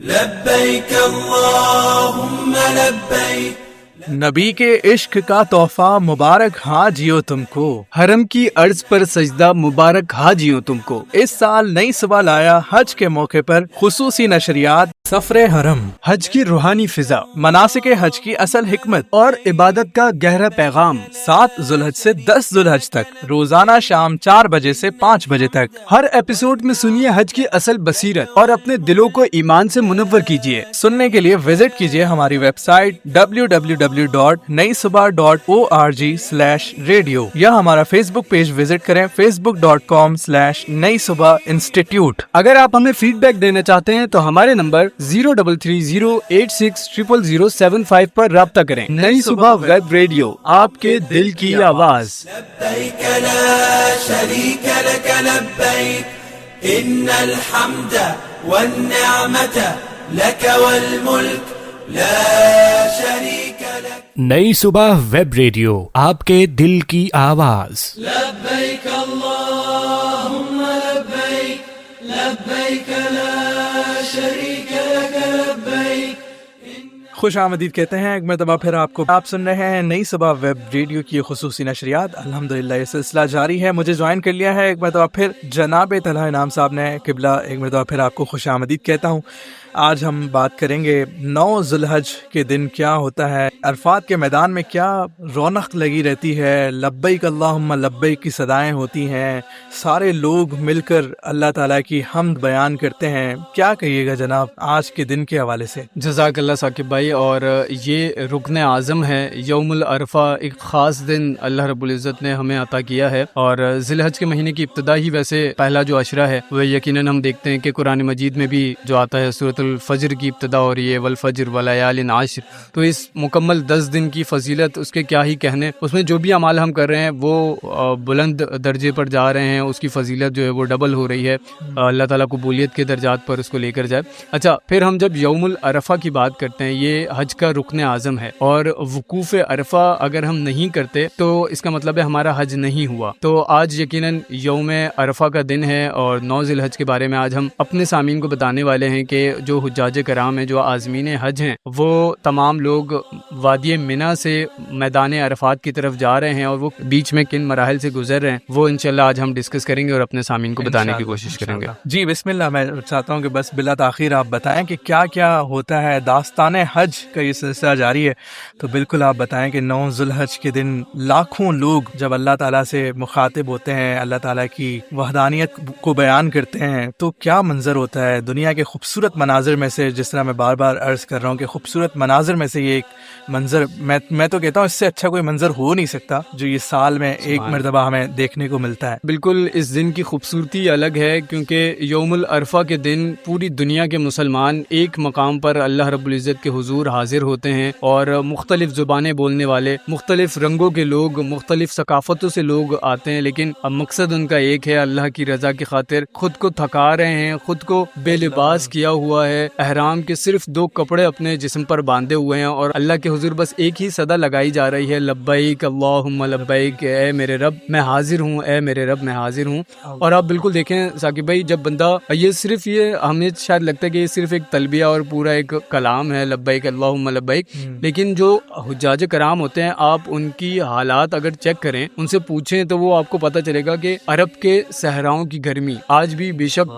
لبيك اللهم لبيك۔ نبی کے عشق کا تحفہ مبارک ہاں جیو تم کو، حرم کی عرض پر سجدہ مبارک ہاں جیو تم کو۔ اس سال نئی صبح لایا حج کے موقع پر خصوصی نشریات سفر حرم، حج کی روحانی فضا، مناسک حج کی اصل حکمت اور عبادت کا گہرا پیغام۔ 7 ذوالحج سے 10 ذوالحج تک روزانہ شام 4 بجے سے 5 بجے تک ہر ایپیسوڈ میں سنیے حج کی اصل بصیرت اور اپنے دلوں کو ایمان سے منور کیجیے۔ سننے کے لیے وزٹ کیجیے ہماری ویب سائٹ www.naisubah.org/radio یا ہمارا فیس بک پیج وزٹ کریں facebook.com/نئی صبح انسٹیٹیوٹ۔ اگر آپ ہمیں فیڈ بیک دینا چاہتے ہیں تو ہمارے نمبر 0330860075 پر رابطہ کریں۔ نئی صبح ویب ریڈیو، آپ کے دل کی آواز۔ لبيك لا شريك لك لبيك إن الحمد والنعمة لك والملك لا شريك لك۔ نئی صبح ویب ریڈیو، آپ کے دل کی آواز۔ لبيك اللهم لبيك لبيك لا شريك لك لبيك خوش آمدید کہتے ہیں ایک مرتبہ پھر آپ کو. آپ سن رہے ہیں نئی صبح ویب ریڈیو کی خصوصی نشریات. الحمدللہ یہ سلسلہ جاری ہے. مجھے جوائن کر لیا ہے ایک مرتبہ پھر جناب طلحہ انعام صاحب نے. قبلہ ایک مرتبہ پھر آپ کو خوش آمدید کہتا ہوں. آج ہم بات کریں گے 9 ذی الحج کے دن کیا ہوتا ہے, عرفات کے میدان میں کیا رونق لگی رہتی ہے, لبیک اللہم لبیک کی صدائیں ہوتی ہیں, سارے لوگ مل کر اللہ تعالیٰ کی حمد بیان کرتے ہیں. کیا کہیے گا جناب آج کے دن کے حوالے سے؟ جزاک اللہ ثاقب بھائی. اور یہ رکن اعظم ہے, یوم العرفہ, ایک خاص دن اللہ رب العزت نے ہمیں عطا کیا ہے. اور ذی الحج کے مہینے کی ابتدا ہی ویسے پہلا جو عشرہ ہے وہ یقیناً ہم دیکھتے ہیں کہ قرآن مجید میں بھی جو آتا ہے سورۃ الفجر کی ابتدا ہو رہی ہے, والفجر ولیال عشر. تو اس مکمل 10 دن کی فضیلت اس کے کیا ہی کہنے. اس میں جو بھی اعمال ہم کر رہے ہیں وہ بلند درجے پر جا رہے ہیں, اس کی فضیلت جو ہے وہ ڈبل ہو رہی ہے. اللہ تعالیٰ قبولیت کے درجات پر اس کو لے کر جائے. اچھا, پھر ہم جب یوم العرفہ کی بات کرتے ہیں, یہ حج کا رکن اعظم ہے, اور وقوف عرفہ اگر ہم نہیں کرتے تو اس کا مطلب ہے ہمارا حج نہیں ہوا. تو آج یقیناً یوم عرفہ کا دن ہے, اور 9 ذی الحج کے بارے میں آج ہم اپنے سامعین کو بتانے والے ہیں کہ جو حجاج کرام ہیں, جو عازمین حج ہیں, وہ تمام لوگ وادی منی سے میدان عرفات کی طرف جا رہے ہیں, اور وہ بیچ میں کن مراحل سے گزر رہے ہیں وہ انشاءاللہ آج ہم ڈسکس کریں گے اور اپنے سامعین کو بتانے کی کوشش کریں گے. جی بسم اللہ. میں چاہتا ہوں کہ بس بلا تاخیر آپ بتائیں کہ کیا کیا ہوتا ہے. داستان حج کا یہ سلسلہ جاری ہے, تو بالکل آپ بتائیں کہ 9 ذی الحج کے دن لاکھوں لوگ جب اللہ تعالیٰ سے مخاطب ہوتے ہیں, اللہ تعالیٰ کی وحدانیت کو بیان کرتے ہیں, تو کیا منظر ہوتا ہے. دنیا کے خوبصورت مناظر میں سے, جس طرح میں بار بار عرض کر رہا ہوں کہ خوبصورت مناظر میں سے یہ ایک منظر, میں تو کہتا ہوں اس سے اچھا کوئی منظر ہو نہیں سکتا جو یہ سال میں ایک مرتبہ ہمیں دیکھنے کو ملتا ہے. بالکل اس دن کی خوبصورتی الگ ہے, کیونکہ یوم العرفہ کے دن پوری دنیا کے مسلمان ایک مقام پر اللہ رب العزت کے حضور حاضر ہوتے ہیں, اور مختلف زبانیں بولنے والے, مختلف رنگوں کے لوگ, مختلف ثقافتوں سے لوگ آتے ہیں, لیکن مقصد ان کا ایک ہے, اللہ کی رضا کی خاطر خود کو تھکا رہے ہیں, خود کو بے لباس کیا ہوا ہے, احرام کے صرف 2 کپڑے اپنے جسم پر باندھے ہوئے ہیں, اور اللہ کے حضور بس ایک ہی صدا لگائی جا رہی ہے, لبیک اللہم لبیک, اے میرے رب میں حاضر ہوں, اے میرے رب میں حاضر ہوں. اور آپ بالکل دیکھیں ثاقب بھائی, جب بندہ یہ ہمیں شاید لگتا ہے کہ یہ صرف ایک تلبیہ اور پورا ایک کلام ہے, لبیک اللہم لبیک, لیکن جو حجاج کرام ہوتے ہیں آپ ان کی حالات اگر چیک کریں, ان سے پوچھیں, تو وہ آپ کو پتہ چلے گا کہ عرب کے صحراؤں کی گرمی آج بھی, بے شک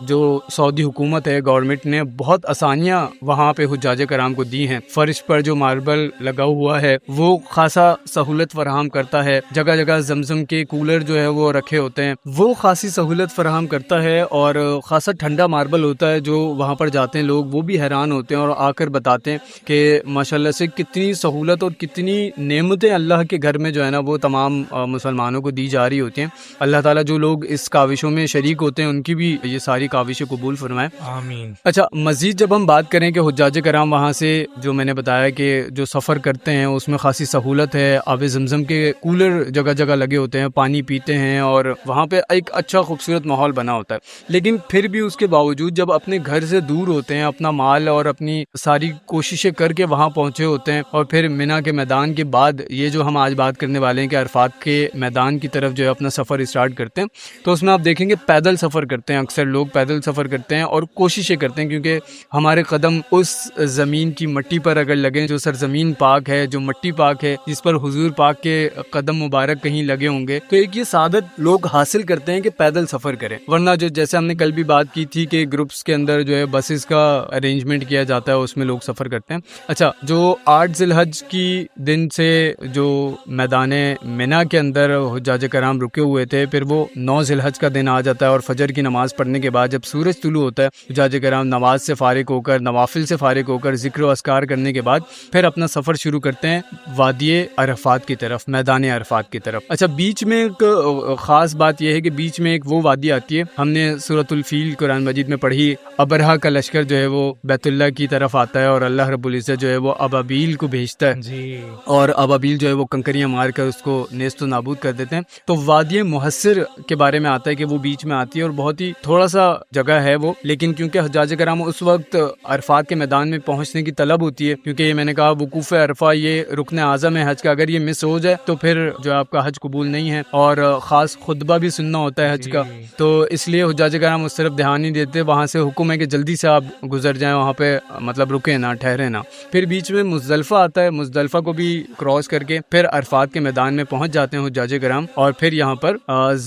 جو سعودی حکومت ہے, گورنمنٹ نے بہت آسانیاں وہاں پہ حجاج کرام کو دی ہیں. فرش پر جو ماربل لگا ہوا ہے وہ خاصا سہولت فراہم کرتا ہے, جگہ جگہ زمزم کے کولر جو ہے وہ رکھے ہوتے ہیں, وہ خاصی سہولت فراہم کرتا ہے, اور خاصا ٹھنڈا ماربل ہوتا ہے. جو وہاں پر جاتے ہیں لوگ وہ بھی حیران ہوتے ہیں اور آ کر بتاتے ہیں کہ ماشاءاللہ سے کتنی سہولت اور کتنی نعمتیں اللہ کے گھر میں جو ہے نا وہ تمام مسلمانوں کو دی جا رہی ہوتی ہیں. اللہ تعالیٰ جو لوگ اس کاوشوں میں شریک ہوتے ہیں ان کی بھی یہ ساری کاوشیں قبول فرمائے, آمین. اچھا, مزید جب ہم بات کریں کہ حجاج کرام وہاں سے جو میں نے بتایا کہ جو سفر کرتے ہیں اس میں خاصی سہولت ہے, آب زمزم کے کولر جگہ جگہ لگے ہوتے ہیں, پانی پیتے ہیں, اور وہاں پہ ایک اچھا خوبصورت ماحول بنا ہوتا ہے. لیکن پھر بھی اس کے باوجود جب اپنے گھر سے دور ہوتے ہیں, اپنا مال اور اپنی ساری کوششیں کر کے وہاں پہنچے ہوتے ہیں, اور پھر منی کے میدان کے بعد یہ جو ہم آج بات کرنے والے ہیں کہ عرفات کے میدان کی طرف جو ہے اپنا سفر اسٹارٹ کرتے ہیں, تو اس میں آپ دیکھیں گے پیدل سفر کرتے ہیں, اکثر لوگ پیدل سفر کرتے ہیں اور کوششیں کرتے ہیں, کیونکہ ہمارے قدم اس زمین کی مٹی پر اگر لگیں جو سرزمین پاک ہے, جو مٹی پاک ہے, جس پر حضور پاک کے قدم مبارک کہیں لگے ہوں گے, تو ایک یہ سعادت لوگ حاصل کرتے ہیں کہ پیدل سفر کریں. ورنہ جو جیسے ہم نے کل بھی بات کی تھی کہ گروپس کے اندر جو ہے بسز کا ارینجمنٹ کیا جاتا ہے, اس میں لوگ سفر کرتے ہیں. اچھا, جو 8 ذی الحج کی دن سے جو میدان منی کے اندر حجاج کرام رکے ہوئے تھے, پھر وہ 9 ذی الحج کا دن آ جاتا ہے, اور فجر کی نماز پڑھنے کے بعد جب سورج طلوع ہوتا ہے, حجاج کرام نماز سے فارغ ہو کر, نوافل سے فارغ ہو کر, ذکر و اذکار کرنے کے بعد پھر اپنا سفر شروع کرتے ہیں وادی عرفات کی طرف, میدان عرفات کی طرف. اچھا, بیچ میں ایک خاص بات یہ ہے کہ بیچ میں ایک وہ وادی آتی ہے, ہم نے سورۃ الفیل قرآن مجید میں پڑھی, ابرہا کا لشکر جو ہے وہ بیت اللہ کی طرف آتا ہے, اور اللہ رب العزت جو ہے وہ ابابیل کو بھیجتا ہے, جی, اور ابابیل جو ہے وہ کنکریاں مار کر اس کو نیست و نابود کر دیتے ہیں. تو وادی محصر کے بارے میں آتا ہے کہ وہ بیچ میں آتی ہے, اور بہت ہی تھوڑا سا جگہ ہے وہ, لیکن کیونکہ حجاج کرام کرام اس وقت عرفات کے میدان میں پہنچنے کی طلب ہوتی ہے، کیونکہ یہ میں نے کہا وقوف عرفہ یہ رکن اعظم ہے حج کا، اگر یہ مس ہو جائے تو پھر جو ہے آپ کا حج قبول نہیں ہے، اور خاص خطبہ بھی سننا ہوتا ہے حج کا، تو اس لیے حجاج کرام اس طرف دھیان نہیں دیتے. وہاں سے حکم ہے کہ جلدی سے آپ گزر جائیں، وہاں پہ مطلب رکیں نہ، ٹھہرے نہ. پھر بیچ میں مزدلفہ آتا ہے، مزدلفہ کو بھی کراس کر کے پھر عرفات کے میدان میں پہنچ جاتے ہیں حجاج کرام، اور پھر یہاں پر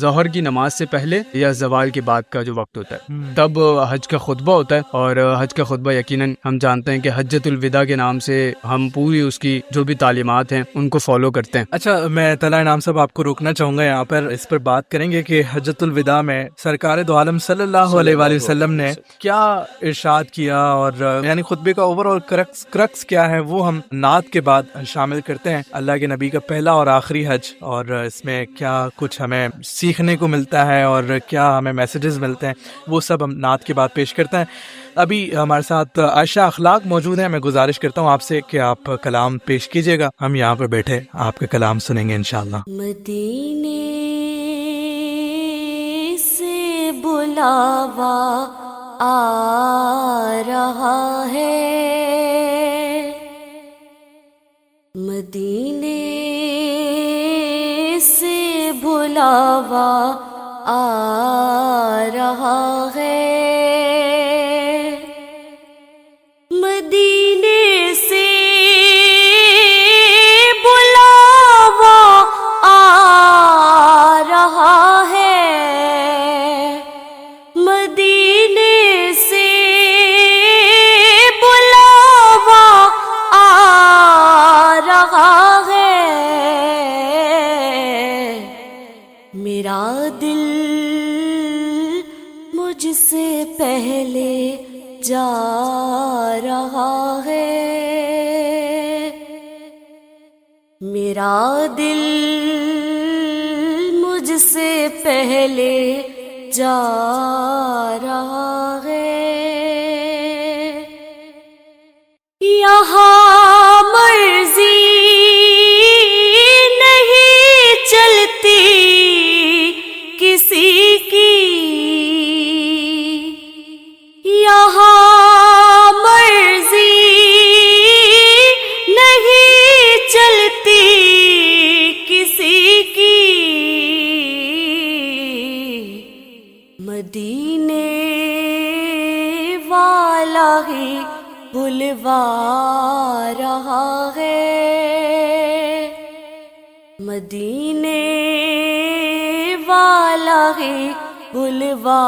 ظہر کی نماز سے پہلے یا زوال کے بعد کا جو وقت ہوتا ہے تب حج کا خطبہ ہوتا ہے. اور حج کا خطبہ یقیناً ہم جانتے ہیں کہ حجۃ الوداع کے نام سے ہم پوری اس کی جو بھی تعلیمات ہیں ان کو فالو کرتے ہیں. اچھا، میں طلع انعام صاحب آپ کو روکنا چاہوں گا یہاں پر، اس پر بات کریں گے کہ حجۃ الوداع میں سرکار دو عالم صلی اللہ علیہ وآلہ وسلم نے کیا ارشاد کیا، اور یعنی خطبے کا اوور آل کرکس کیا ہے وہ ہم نعت کے بعد شامل کرتے ہیں. اللہ کے نبی کا پہلا اور آخری حج، اور اس میں کیا کچھ ہمیں سیکھنے کو ملتا ہے اور کیا ہمیں میسیجز ملتے ہیں، وہ سب ہم نعت کے بعد پیش کرتے ہیں. ابھی ہمارے ساتھ عائشہ اخلاق موجود ہیں. میں گزارش کرتا ہوں آپ سے کہ آپ کلام پیش کیجیے گا، ہم یہاں پر بیٹھے آپ کا کلام سنیں گے انشاءاللہ. مدینے سے بلاوا آ رہا ہے، مدینے سے بلاوا آ رہا ہے، مدینے سے بلاوا آ رہا ہے، مدینے سے بلاوا آ رہا ہے، میرا دل مجھ سے پہلے جا رہا ہے، میرا دل مجھ سے پہلے جا رہا ہے، یہاں مرضی نہیں چلتی کسی کی، یہاں مرضی نہیں چلتی کسی کی، مدینے والا ہی بلوا رہا ہے، مدینے والا ہی بلوا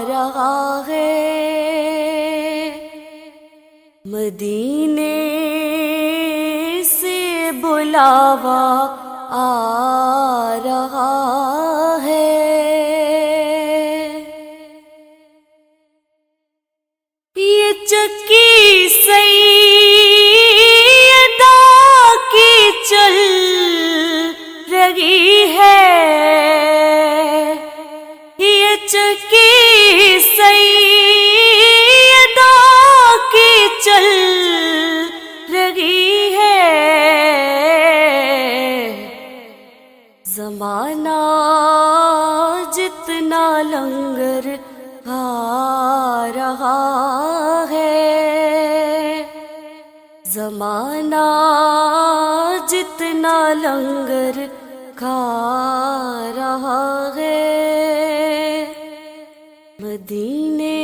رہا ہے، مدینے سے بلاوا آ رہا ہے. یہ چکی سیدہ کی چل رہی ہے، یہ چکی سیدہ کی چل رہی ہے، زمانہ جتنا لنگر کھا رہا ہے، زمانہ جتنا لنگر کھا رہا ہے، مدینے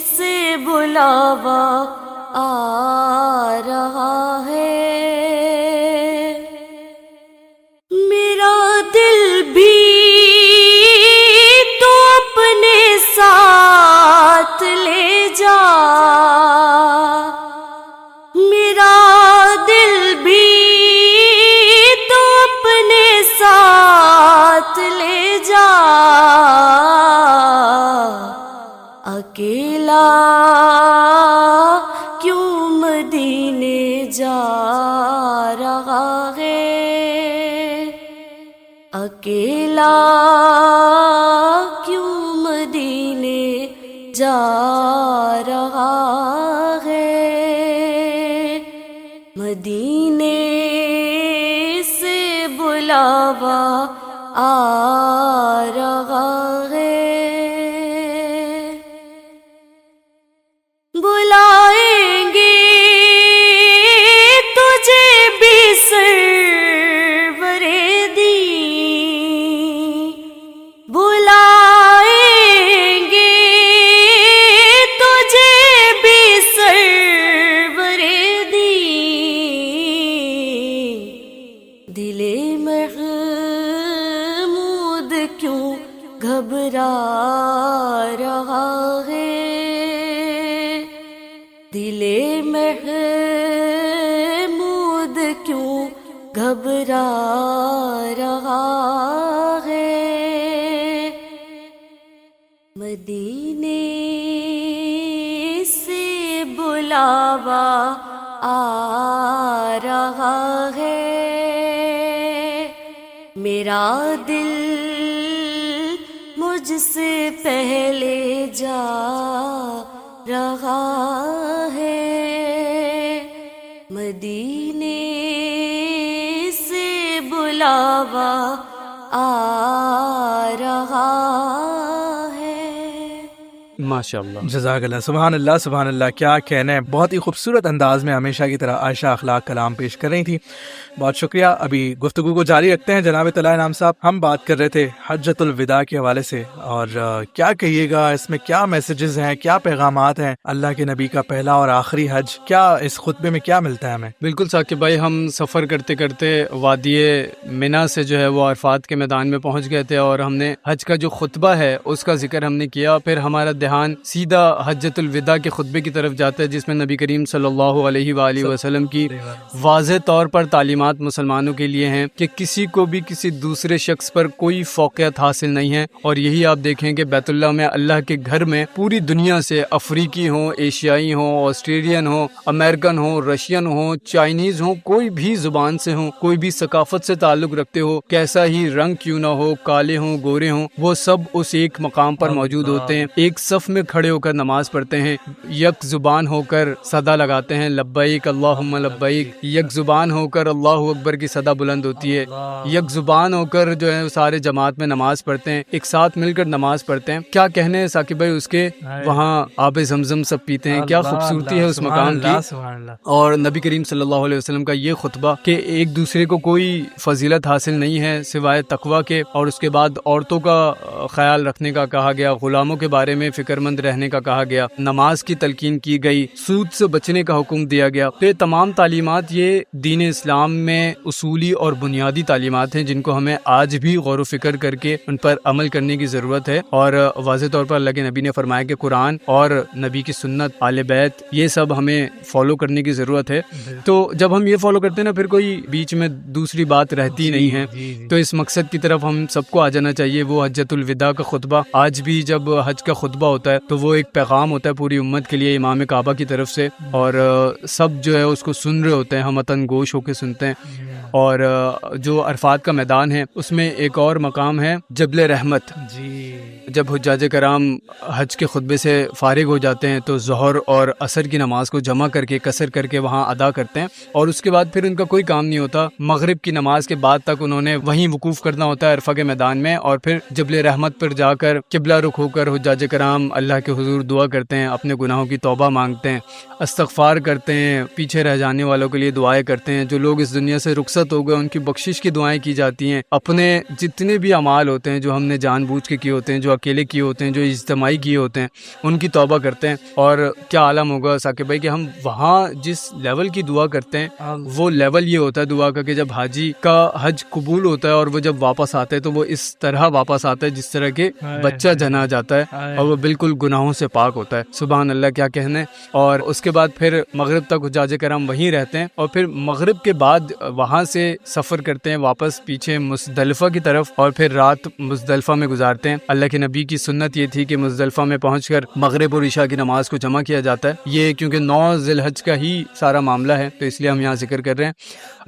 سے بلاوا آ رہا ہے، میرا دل بھی تو اپنے ساتھ لے جا، میرا دل بھی تو اپنے ساتھ لے جا، اکیلا کیوں مدینے جا رہا ہے، اکیلا کیوں مدینے جا رہا ہے، مدینے سے بلاوا آ رہا ہے. محمود کیوں گھبرا رہا ہے، مدینے سے بلاوا آ رہا ہے، میرا دل مجھ سے پہلے جا رہا ہے، مدینے سے بلاوا آ رہا ہے۔ ماشاء اللہ، جزاک اللہ، سبحان اللہ سبحان اللہ، کیا کہنا ہے، بہت ہی خوبصورت انداز میں ہمیشہ کی طرح عائشہ اخلاق کلام پیش کر رہی تھی، بہت شکریہ۔ ابھی گفتگو کو جاری رکھتے ہیں جناب طلائع انعام صاحب، ہم بات کر رہے تھے حجۃ الوداع کے حوالے سے، اور کیا کہیے گا اس میں، کیا میسیجز ہیں، کیا پیغامات ہیں، اللہ کے نبی کا پہلا اور آخری حج، کیا اس خطبے میں کیا ملتا ہے ہمیں؟ بالکل ثاقب بھائی، ہم سفر کرتے کرتے وادی منا سے جو ہے وہ عرفات کے میدان میں پہنچ گئے تھے، اور ہم نے حج کا جو خطبہ ہے اس کا ذکر ہم نے کیا، پھر ہمارا دھیان سیدھا حجۃ الوداع کے خطبے کی طرف جاتا ہے، جس میں نبی کریم صلی اللہ علیہ وآلہ وسلم کی واضح طور پر تعلیمات مسلمانوں کے لیے ہیں کہ کسی کو بھی کسی دوسرے شخص پر کوئی فوقیت حاصل نہیں ہے، اور یہی آپ دیکھیں کہ بیت اللہ میں، اللہ کے گھر میں، پوری دنیا سے افریقی ہوں، ایشیائی ہوں، آسٹریلین ہوں، امریکن ہوں، رشین ہوں، چائنیز ہوں، کوئی بھی زبان سے ہوں، کوئی بھی ثقافت سے تعلق رکھتے ہو، کیسا ہی رنگ کیوں نہ ہو، کالے ہوں گورے ہوں، وہ سب اس ایک مقام پر موجود ہوتے ہیں، ایک صف میں کھڑے ہو کر نماز پڑھتے ہیں، یک زبان ہو کر صدا لگاتے ہیں، لبیک اللہم لبیک، یک زبان ہو کر اللہ اکبر کی صدا بلند ہوتی ہے، یک زبان ہو کر جو ہے سارے جماعت میں نماز پڑھتے ہیں، ایک ساتھ مل کر نماز پڑھتے ہیں۔ کیا کہنے ہیں ثاقب بھائی اس کے، وہاں آب زمزم سب پیتے ہیں، کیا خوبصورتی ہے اس مقام کی۔ اور نبی کریم صلی اللہ علیہ وسلم کا یہ خطبہ کہ ایک دوسرے کو کوئی فضیلت حاصل نہیں ہے سوائے تقویٰ کے، اور اس کے بعد عورتوں کا خیال رکھنے کا کہا گیا، غلاموں کے بارے میں فکر مند رہنے کا کہا گیا، نماز کی تلقین کی گئی، سود سے بچنے کا حکم دیا گیا۔ تو یہ تمام تعلیمات یہ دین اسلام میں اصولی اور بنیادی تعلیمات ہیں جن کو ہمیں آج بھی غور و فکر کر کے ان پر عمل کرنے کی ضرورت ہے، اور واضح طور پر اللہ کے نبی نے فرمایا کہ قرآن اور نبی کی سنت، آل بیت، یہ سب ہمیں فالو کرنے کی ضرورت ہے۔ تو جب ہم یہ فالو کرتے ہیں نا، پھر کوئی بیچ میں دوسری بات رہتی نہیں ہے۔ تو اس مقصد کی طرف ہم سب کو آ جانا چاہیے۔ وہ حجۃ الوداع کا خطبہ، آج بھی جب حج کا خطبہ ہوتا ہے تو وہ ایک پیغام ہوتا ہے پوری امت کے لیے امام کعبہ کی طرف سے، اور سب جو ہے اس کو سن رہے ہوتے ہیں، ہم وطن گوش ہو کے سنتے ہیں۔ اور جو عرفات کا میدان ہے اس میں ایک اور مقام ہے جبل رحمت۔ جب حجاج کرام حج کے خطبے سے فارغ ہو جاتے ہیں تو ظہر اور عصر کی نماز کو جمع کر کے قصر کر کے وہاں ادا کرتے ہیں، اور اس کے بعد پھر ان کا کوئی کام نہیں ہوتا، مغرب کی نماز کے بعد تک انہوں نے وہیں وقوف کرنا ہوتا ہے عرفہ کے میدان میں، اور پھر جبل رحمت پر جا کر قبلہ رخ ہو کر حجاج کرام اللہ کے حضور دعا کرتے ہیں، اپنے گناہوں کی توبہ مانگتے ہیں، استغفار کرتے ہیں، پیچھے رہ جانے والوں کے لیے دعائیں کرتے ہیں، جو لوگ اس دنیا سے رخصت ہو گئے ان کی بخشش کی دعائیں کی جاتی ہیں، اپنے جتنے بھی اعمال ہوتے ہیں جو ہم نے جان بوجھ کے کیے ہوتے ہیں، جو اکیلے کیے ہوتے ہیں، جو اجتماعی کیے ہوتے ہیں، ان کی توبہ کرتے ہیں۔ اور کیا عالم ہوگا ثاقب بھائی کہ ہم وہاں جس لیول کی دعا کرتے ہیں وہ لیول یہ ہوتا ہے دعا کا کہ جب حاجی کا حج قبول ہوتا ہے اور وہ جب واپس آتا ہے تو وہ اس طرح واپس آتا ہے جس طرح کہ بچہ جنا جاتا ہے، اور وہ بالکل گناہوں سے پاک ہوتا ہے۔ سبحان اللہ، کیا کہنے۔ اور اس کے بعد پھر مغرب تک حجاج کرام وہیں رہتے ہیں، اور پھر مغرب کے بعد وہاں سے سفر کرتے ہیں واپس پیچھے مزدلفہ کی طرف، اور پھر رات مزدلفہ میں گزارتے ہیں۔ اللہ کے نبی کی سنت یہ تھی کہ مزدلفہ میں پہنچ کر مغرب اور عشاء کی نماز کو جمع کیا جاتا ہے، یہ کیونکہ 9 ذی الحج کا ہی سارا معاملہ ہے تو اس لیے ہم یہاں ذکر کر رہے ہیں۔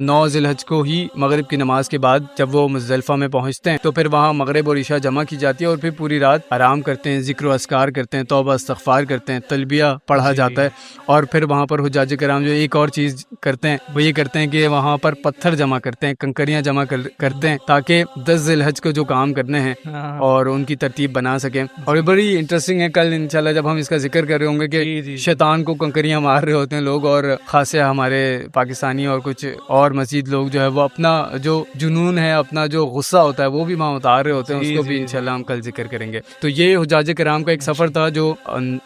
9 ذی الحج کو ہی مغرب کی نماز کے بعد جب وہ مزدلفہ میں پہنچتے ہیں تو پھر وہاں مغرب اور عشاء جمع کی جاتی ہے، اور پھر پوری رات آرام کرتے ہیں، ذکر و اذکار کرتے ہیں، توبہ استغفار کرتے ہیں، تلبیہ پڑھا جاتا ہے۔ اور پھر وہاں پر حجاج کرام جو ایک اور چیز کرتے ہیں وہ یہ کرتے ہیں کہ وہاں پر پتھر جمع کرتے ہیں، کنکریاں جمع کرتے ہیں، تاکہ 10 ذی الحج کو جو کام کرنے ہیں اور ان کی ترتیب بنا سکیں۔ اور یہ بڑی انٹرسٹنگ ہے، کل انشاءاللہ جب ہم اس کا ذکر کر رہے ہوں گے کہ شیطان کو کنکریاں مار رہے ہوتے ہیں لوگ، اور خاصے ہمارے پاکستانی اور کچھ اور مزید لوگ جو ہے وہ اپنا جو جنون ہے، اپنا جو غصہ ہوتا ہے وہ بھی وہاں اتار رہے ہوتے ہیں، اس کو بھی انشاءاللہ ہم کل ذکر کریں گے۔ تو یہ حجاج کرام کا ایک سفر تھا جو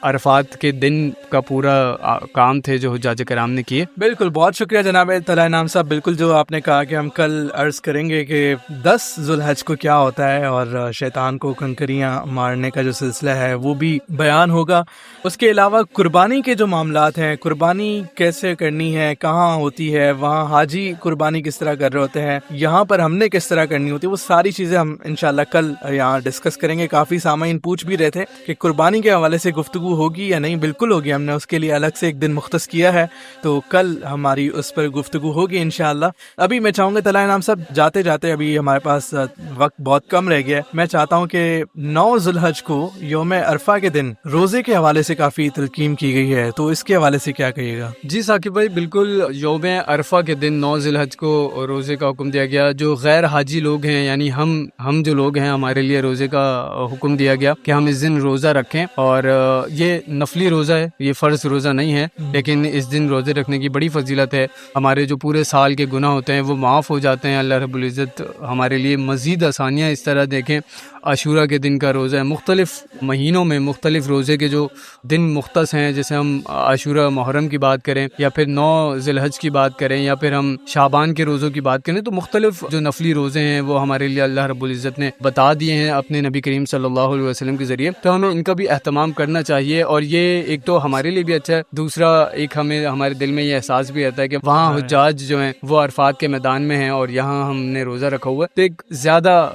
عرفات کے دن کا پورا کام تھے جو حجاج کرام نے کیے۔ بالکل، بہت شکریہ جناب طلائع انعام صاحب۔ بالکل جو آپ نے کہا کہ ہم کل عرض کریں گے کہ 10 ذوالحج کو کیا ہوتا ہے، اور شیطان کو کنکریاں قربانیاں مارنے کا جو سلسلہ ہے وہ بھی بیان ہوگا. اس کے علاوہ قربانی کے جو معاملات ہیں, قربانی کیسے کرنی ہے, کہاں ہوتی ہے, وہاں حاجی قربانی کس طرح کر رہے ہوتے ہیں, یہاں پر ہم نے کس طرح کرنی ہوتی ہے, وہ ساری چیزیں ہم انشاءاللہ کل یہاں ڈسکس کریں گے. کافی سامعین پوچھ بھی رہے تھے کہ قربانی کے حوالے سے گفتگو ہوگی یا نہیں. بالکل ہوگی, ہم نے اس کے لیے الگ سے ایک دن مختص کیا ہے, تو کل ہماری اس پر گفتگو ہوگی انشاءاللہ. ابھی میں چاہوں گا طلائع انعام صاحب, جاتے جاتے ابھی ہمارے پاس وقت بہت کم رہ گیا ہے, میں چاہتا ہوں کہ 9 ذی الحج کو یوم عرفہ کے دن روزے کے حوالے سے کافی تلقین کی گئی ہے, تو اس کے حوالے سے کیا کہیے گا؟ جی ثاقب بھائی, بالکل یوم عرفہ کے دن 9 ذی الحج کو روزے کا حکم دیا گیا. جو غیر حاجی لوگ ہیں, یعنی ہم جو لوگ ہیں, ہمارے لیے روزے کا حکم دیا گیا کہ ہم اس دن روزہ رکھیں. اور یہ نفلی روزہ ہے, یہ فرض روزہ نہیں ہے, لیکن اس دن روزے رکھنے کی بڑی فضیلت ہے. ہمارے جو پورے سال کے گناہ ہوتے ہیں وہ معاف ہو جاتے ہیں. اللہ رب العزت ہمارے لیے مزید آسانیاں اس طرح دیکھیں. عاشورہ کے دن کا روزہ ہے, مختلف مہینوں میں مختلف روزے کے جو دن مختص ہیں, جیسے ہم عاشورہ محرم کی بات کریں, یا پھر 9 ذی الحج کی بات کریں, یا پھر ہم شعبان کے روزوں کی بات کریں, تو مختلف جو نفلی روزے ہیں وہ ہمارے لیے اللہ رب العزت نے بتا دیے ہیں اپنے نبی کریم صلی اللہ علیہ وسلم کے ذریعے. تو ہمیں ان کا بھی اہتمام کرنا چاہیے. اور یہ ایک تو ہمارے لیے بھی اچھا ہے, دوسرا ایک ہمارے دل میں یہ احساس بھی رہتا ہے کہ وہاں حجاج جو ہیں وہ عرفات کے میدان میں ہیں اور یہاں ہم نے روزہ رکھا ہوا ہے, تو ایک زیادہ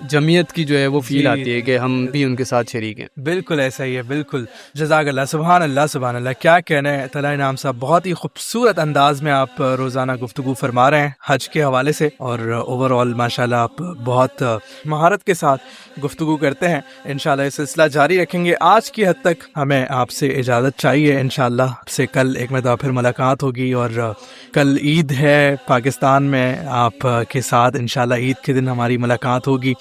جمعیت کی جو ہے وہ فیل آتی ہے کہ ہم بھی ان کے ساتھ شریک ہیں. بالکل ایسا ہی ہے, بالکل. جزاک اللہ, سبحان اللہ سبحان اللہ. کیا کہنا ہے طلائع انعام صاحب, بہت ہی خوبصورت انداز میں آپ روزانہ گفتگو فرما رہے ہیں حج کے حوالے سے, اور اوور آل ماشاءاللہ آپ بہت مہارت کے ساتھ گفتگو کرتے ہیں. انشاءاللہ یہ سلسلہ جاری رکھیں گے. آج کی حد تک ہمیں آپ سے اجازت چاہیے. انشاءاللہ آپ سے کل ایک مرتبہ پھر ملاقات ہوگی, اور کل عید ہے پاکستان میں, آپ کے ساتھ انشاءاللہ عید کے دن ہماری ملاقات ہوگی,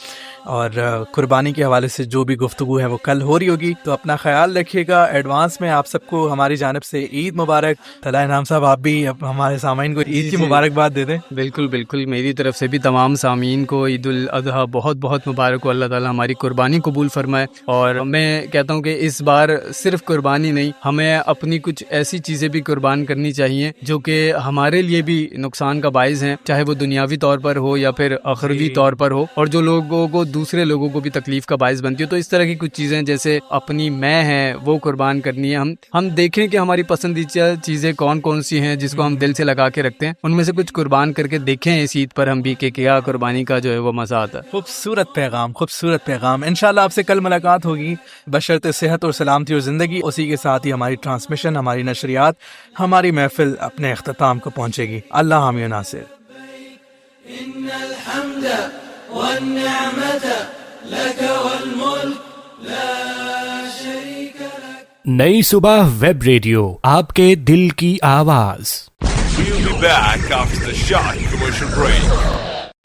اور قربانی کے حوالے سے جو بھی گفتگو ہے وہ کل ہو رہی ہوگی. تو اپنا خیال رکھیے گا. ایڈوانس میں آپ سب کو ہماری جانب سے عید مبارک. طلائع انعام صاحب, آپ بھی ہمارے سامعین کو عید کی مبارکباد دے دیں. بالکل بالکل, میری طرف سے بھی تمام سامعین کو عید الاضحیٰ بہت بہت مبارک ہو. اللہ تعالیٰ ہماری قربانی قبول فرمائے. اور میں کہتا ہوں کہ اس بار صرف قربانی نہیں, ہمیں اپنی کچھ ایسی چیزیں بھی قربان کرنی چاہیے جو کہ ہمارے لیے بھی نقصان کا باعث ہیں, چاہے وہ دنیاوی طور پر ہو یا پھر اخروی طور پر ہو, اور جو لوگوں کو دوسرے لوگوں کو بھی تکلیف کا باعث بنتی ہے. تو اس طرح کی کچھ چیزیں جیسے اپنی میں ہے وہ قربان کرنی ہے. ہم دیکھیں کہ ہماری پسندیدہ چیزیں کون کون سی ہیں جس کو ہم دل سے لگا کے رکھتے ہیں, ان میں سے کچھ قربان کر کے دیکھیں اس عید پر ہم بھی کہ کیا قربانی کا جو ہے وہ مزہ آتا ہے. خوبصورت پیغام, خوبصورت پیغام. انشاءاللہ آپ سے کل ملاقات ہوگی بشرط صحت اور سلامتی اور زندگی. اسی کے ساتھ ہی ہماری ٹرانسمیشن, ہماری نشریات, ہماری محفل اپنے اختتام کو پہنچے گی. اللہ حامی و ناصر. إن الحمد والنعمة لك والملك لا شريك لك. نئی صبح ویب ریڈیو, آپ کے دل کی آواز. We'll be back after the short commercial break.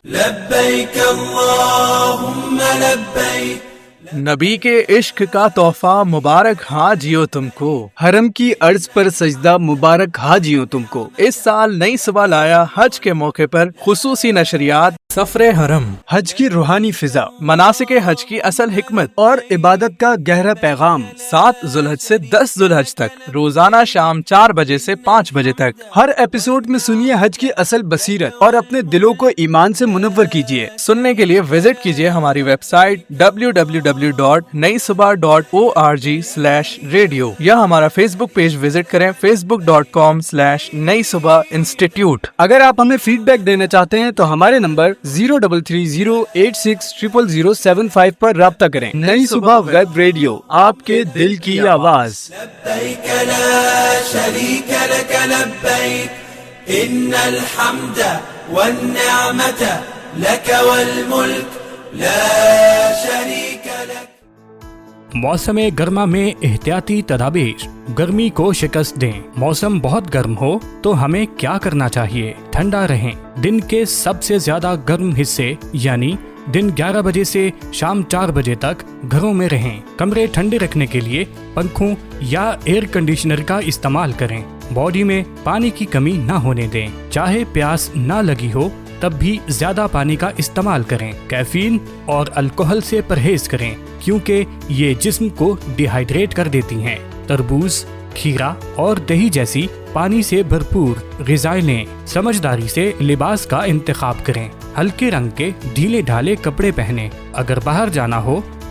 لبيك اللهم لبيك. نبی کے عشق کا تحفہ مبارک ہاں جیو تم کو, حرم کی عرض پر سجدہ مبارک ہاں جیو تم کو. اس سال نئی سبا لایا حج کے موقع پر خصوصی نشریات سفر حرم, حج کی روحانی فضا, مناسک حج کی اصل حکمت اور عبادت کا گہرا پیغام. 7 ذی الحج سے 10 ذی الحج تک روزانہ شام 4 بجے سے 5 بجے تک. ہر ایپیسوڈ میں سنیے حج کی اصل بصیرت اور اپنے دلوں کو ایمان سے منور کیجیے. سننے کے لیے وزٹ کیجیے ہماری ویب سائٹ www.naisubah.org/radio یا ہمارا فیس بک پیج وزٹ کریں facebook.com/نئی صبح انسٹیٹیوٹ. اگر آپ ہمیں فیڈ بیک دینا چاہتے ہیں تو ہمارے نمبر 0330860075 پر رابطہ کریں. نئی صبح ویب ریڈیو, آپ کے دل کی آواز. لبيك لا شريك لك لبيك. إن الحمد والنعمة لك والملك لا شريك لك. موسم گرما میں احتیاطی تدابیر, گرمی کو شکست دیں. موسم بہت گرم ہو تو ہمیں کیا کرنا چاہیے؟ ٹھنڈا رہیں. دن کے سب سے زیادہ گرم حصے یعنی دن 11 بجے سے شام 4 بجے تک گھروں میں رہیں. کمرے ٹھنڈے رکھنے کے لیے پنکھوں یا ایئر کنڈیشنر کا استعمال کریں. باڈی میں پانی کی کمی نہ ہونے دیں. چاہے پیاس نہ لگی ہو تب بھی زیادہ پانی کا استعمال کریں. کیفین اور الکوہل سے پرہیز کریں کیونکہ یہ جسم کو ڈی ہائیڈریٹ کر دیتی ہیں. تربوز, کھیرا اور دہی جیسی پانی سے بھرپور غذائیں لیں. سمجھداری سے لباس کا انتخاب کریں. ہلکے رنگ کے ڈھیلے ڈھالے کپڑے پہنیں. اگر باہر جانا ہو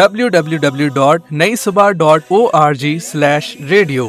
www.naisubah.org/radio